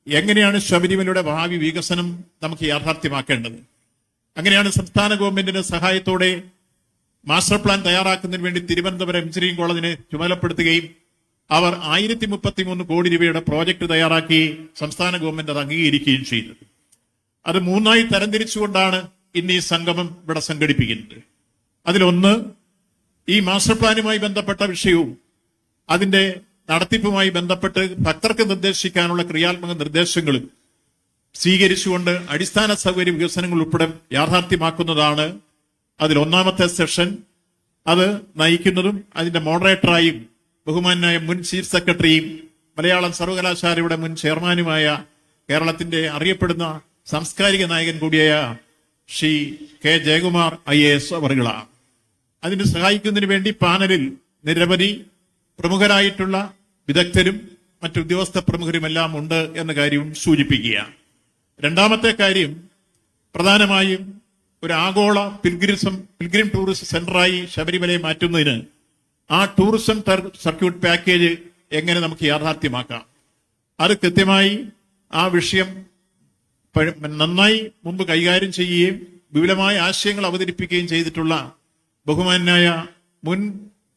എങ്ങനെയാണ് ശബരിമലയുടെ ഭാവി വികസനം നമുക്ക് യാഥാർത്ഥ്യമാക്കേണ്ടത്. അങ്ങനെയാണ് സംസ്ഥാന ഗവൺമെന്റിന്റെ സഹായത്തോടെ മാസ്റ്റർ പ്ലാൻ തയ്യാറാക്കുന്നതിന് വേണ്ടി തിരുവനന്തപുരം എഞ്ചിനീയറിംഗ് കോളേജിനെ ചുമതലപ്പെടുത്തുകയും അവർ 1033 കോടി രൂപയുടെ പ്രോജക്ട് തയ്യാറാക്കി സംസ്ഥാന ഗവൺമെന്റ് അത് അംഗീകരിക്കുകയും ചെയ്തത്. അത് 3ആയി തരംതിരിച്ചുകൊണ്ടാണ് ഇന്ന് ഈ സംഗമം ഇവിടെ സംഘടിപ്പിക്കുന്നത്. അതിലൊന്ന്, ഈ മാസ്റ്റർ പ്ലാനുമായി ബന്ധപ്പെട്ട വിഷയവും അതിന്റെ നടത്തിപ്പുമായി ബന്ധപ്പെട്ട് ഭക്തർക്ക് നിർദ്ദേശിക്കാനുള്ള ക്രിയാത്മക നിർദ്ദേശങ്ങളും സ്വീകരിച്ചുകൊണ്ട് അടിസ്ഥാന സൗകര്യ വികസനങ്ങൾ ഉൾപ്പെടെ യാഥാർത്ഥ്യമാക്കുന്നതാണ് അതിൽ ഒന്നാമത്തെ സെഷൻ. അത് നയിക്കുന്നതും അതിന്റെ മോഡറേറ്ററായും ബഹുമാനായ മുൻ ചീഫ് സെക്രട്ടറിയും മലയാളം സർവകലാശാലയുടെ മുൻ ചെയർമാനുമായ കേരളത്തിന്റെ അറിയപ്പെടുന്ന സാംസ്കാരിക നായകൻ കൂടിയായ ശ്രീ കെ ജയകുമാർ IAS അവറുകളാണ്. അതിന് സഹായിക്കുന്നതിന് വേണ്ടി പാനലിൽ നിരവധി പ്രമുഖരായിട്ടുള്ള വിദഗ്ധരും മറ്റു ഉദ്യോഗസ്ഥ പ്രമുഖരുമെല്ലാം ഉണ്ട് എന്ന കാര്യവും സൂചിപ്പിക്കുക. രണ്ടാമത്തെ കാര്യം, പ്രധാനമായും ഒരു ആഗോള പിൽഗ്രിം ടൂറിസം സെന്ററായി ശബരിമലയെ മാറ്റുന്നതിന് ആ ടൂറിസം സർക്യൂട്ട് പാക്കേജ് എങ്ങനെ നമുക്ക് യാഥാർത്ഥ്യമാക്കാം, അത് കൃത്യമായി ആ വിഷയം നന്നായി മുമ്പ് കൈകാര്യം ചെയ്യുകയും വിപുലമായ ആശയങ്ങൾ അവതരിപ്പിക്കുകയും ചെയ്തിട്ടുള്ള ബഹുമാനായ മുൻ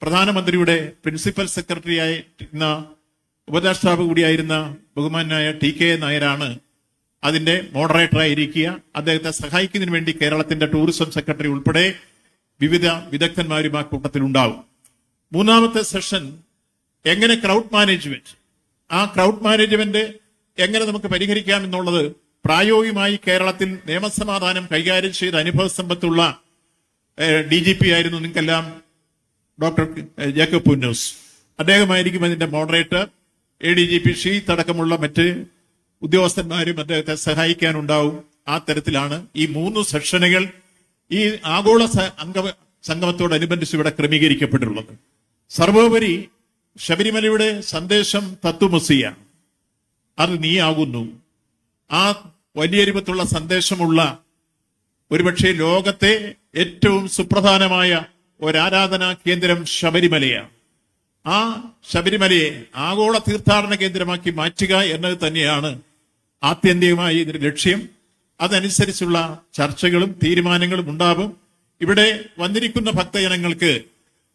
പ്രധാനമന്ത്രിയുടെ പ്രിൻസിപ്പൽ സെക്രട്ടറി ആയിരുന്ന ഉപദേഷ്ടാവ് കൂടിയായിരുന്ന ബഹുമാനായ TK നായരാണ് അതിന്റെ മോഡറേറ്ററായിരിക്കുക. അദ്ദേഹത്തെ സഹായിക്കുന്നതിന് വേണ്ടി കേരളത്തിന്റെ ടൂറിസം സെക്രട്ടറി ഉൾപ്പെടെ വിവിധ വിദഗ്ധന്മാരും ആ കൂട്ടത്തിലുണ്ടാവും. മൂന്നാമത്തെ സെഷൻ, എങ്ങനെ ക്രൗഡ് മാനേജ്മെന്റ് എങ്ങനെ നമുക്ക് പരിഹരിക്കാം എന്നുള്ളത് പ്രായോഗികമായി കേരളത്തിൽ നിയമസമാധാനം കൈകാര്യം ചെയ്ത അനുഭവ സമ്പത്തുള്ള DGP ആയിരുന്നു നിങ്ങൾക്കെല്ലാം ഡോക്ടർ ജേക്കബ് പുന്നൂസ്. അദ്ദേഹമായിരിക്കും അതിന്റെ മോഡറേറ്റർ. ADGP ഷീത്ത് അടക്കമുള്ള മറ്റ് ഉദ്യോഗസ്ഥന്മാരും അദ്ദേഹത്തെ സഹായിക്കാനുണ്ടാവും. ആ തരത്തിലാണ് ഈ 3 സെഷനുകൾ ഈ ആഗോള സംഗമത്തോടനുബന്ധിച്ച് ഇവിടെ ക്രമീകരിക്കപ്പെട്ടിട്ടുള്ളത്. സർവോപരി ശബരിമലയുടെ സന്ദേശം തത്വമസിയാണ്, അത് നീയാകുന്നു. ആ വലിയ രൂപത്തിലുള്ള സന്ദേശമുള്ള ഒരുപക്ഷെ ലോകത്തെ ഏറ്റവും സുപ്രധാനമായ ഒരാരാധനാ കേന്ദ്രം ശബരിമലയാണ്. ആ ശബരിമലയെ ആഗോള തീർത്ഥാടന കേന്ദ്രമാക്കി മാറ്റുക എന്നത് തന്നെയാണ് ആത്യന്തികമായി ഇതിന്റെ ലക്ഷ്യം. അതനുസരിച്ചുള്ള ചർച്ചകളും തീരുമാനങ്ങളും ഉണ്ടാവും. ഇവിടെ വന്നിരിക്കുന്ന ഭക്തജനങ്ങൾക്ക്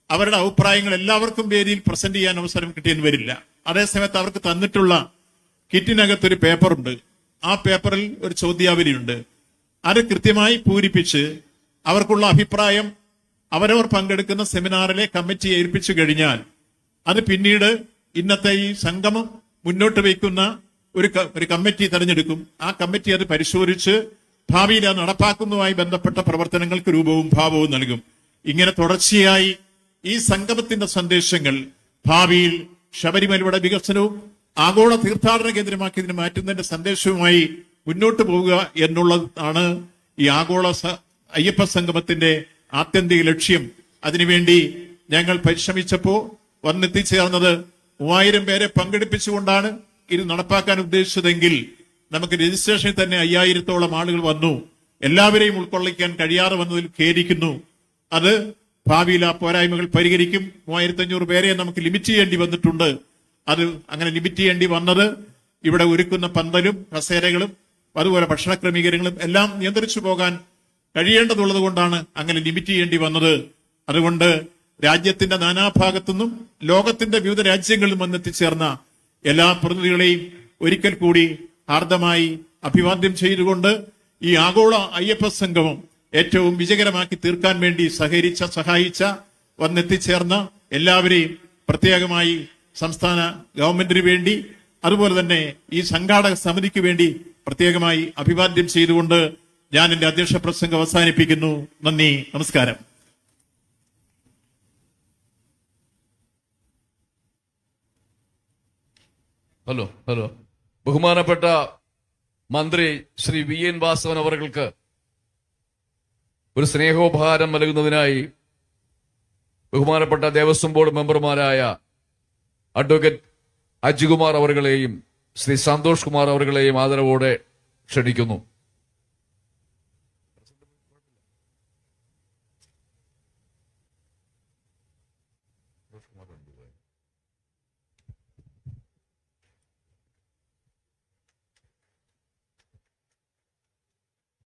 അവരുടെ അഭിപ്രായങ്ങൾ എല്ലാവർക്കും വേദിയിൽ പ്രസന്റ് ചെയ്യാൻ അവസരം കിട്ടിയെന്ന് വരില്ല. അതേസമയത്ത് അവർക്ക് തന്നിട്ടുള്ള കിറ്റിനകത്തൊരു പേപ്പറുണ്ട്. ആ പേപ്പറിൽ ഒരു ചോദ്യാവലിയുണ്ട്. അത് കൃത്യമായി പൂരിപ്പിച്ച് അവർക്കുള്ള അഭിപ്രായം അവരവർ പങ്കെടുക്കുന്ന സെമിനാറിലെ കമ്മിറ്റിയെ ഏൽപ്പിച്ചു കഴിഞ്ഞാൽ അത് പിന്നീട് ഇന്നത്തെ ഈ സംഗമം മുന്നോട്ട് വയ്ക്കുന്ന ഒരു കമ്മിറ്റി തെരഞ്ഞെടുക്കും. ആ കമ്മിറ്റി അത് പരിശോധിച്ച് ഭാവിയിൽ അത് നടപ്പാക്കുന്നതുമായി ബന്ധപ്പെട്ട പ്രവർത്തനങ്ങൾക്ക് രൂപവും ഭാവവും നൽകും. ഇങ്ങനെ തുടർച്ചയായി ഈ സംഗമത്തിന്റെ സന്ദേശങ്ങൾ ഭാവിയിൽ ശബരിമലയുടെ വികസനവും ആഗോള തീർത്ഥാടന കേന്ദ്രമാക്കി മാറ്റുന്നതിന്റെ സന്ദേശവുമായി മുന്നോട്ട് പോവുക എന്നുള്ളതാണ് ഈ ആഗോള അയ്യപ്പ സംഗമത്തിന്റെ ആത്യന്തിക ലക്ഷ്യം. അതിനുവേണ്ടി ഞങ്ങൾ പരിശ്രമിച്ചപ്പോ വന്നെത്തിച്ചേർന്നത് 3000 പേരെ പങ്കെടുപ്പിച്ചുകൊണ്ടാണ് ഇത് നടപ്പാക്കാൻ ഉദ്ദേശിച്ചതെങ്കിൽ നമുക്ക് രജിസ്ട്രേഷനിൽ തന്നെ 5000-ഓളം ആളുകൾ വന്നു. എല്ലാവരെയും ഉൾക്കൊള്ളിക്കാൻ കഴിയാതെ വന്നതിൽ ഖേദിക്കുന്നു. അത് ഭാവിയിൽ ആ പോരായ്മകൾ പരിഹരിക്കും. 3500 പേരെ നമുക്ക് ലിമിറ്റ് ചെയ്യേണ്ടി വന്നിട്ടുണ്ട്. അത് അങ്ങനെ ലിമിറ്റ് ചെയ്യേണ്ടി വന്നത് ഇവിടെ ഒരുക്കുന്ന പന്തലും കസേരകളും അതുപോലെ ഭക്ഷണ ക്രമീകരണങ്ങളും എല്ലാം നിയന്ത്രിച്ചു പോകാൻ കഴിയേണ്ടതുള്ളത് കൊണ്ടാണ് അങ്ങനെ ലിമിറ്റ് ചെയ്യേണ്ടി വന്നത്. അതുകൊണ്ട് രാജ്യത്തിന്റെ നാനാഭാഗത്തുനിന്നും ലോകത്തിന്റെ വിവിധ രാജ്യങ്ങളിൽ വന്നെത്തിച്ചേർന്ന എല്ലാ പ്രതിനിധികളെയും ഒരിക്കൽ കൂടി ഹാർദമായി അഭിവാദ്യം ചെയ്തുകൊണ്ട് ഈ ആഗോള അയ്യപ്പ സംഗമം ഏറ്റവും വിജയകരമാക്കി തീർക്കാൻ വേണ്ടി സഹായിച്ച വന്നെത്തിച്ചേർന്ന എല്ലാവരെയും പ്രത്യേകമായി സംസ്ഥാന ഗവൺമെന്റിന് വേണ്ടി അതുപോലെ തന്നെ ഈ സംഘാടക സമിതിക്ക് വേണ്ടി പ്രത്യേകമായി അഭിവാദ്യം ചെയ്തുകൊണ്ട് ഞാൻ എന്റെ അധ്യക്ഷ പ്രസംഗം അവസാനിപ്പിക്കുന്നു. നന്ദി, നമസ്കാരം. ഹലോ ബഹുമാനപ്പെട്ട മന്ത്രി ശ്രീ VN വാസവൻ അവർക്ക് ഒരു സ്നേഹോപഹാരം നൽകുന്നതിനായി ബഹുമാനപ്പെട്ട ദേവസ്വം ബോർഡ് മെമ്പർമാരായ അഡ്വക്കേറ്റ് അജികുമാർ അവരുകളെയും ശ്രീ സന്തോഷ് കുമാർ അവരുകളെയും ആദരവോടെ ക്ഷണിക്കുന്നു.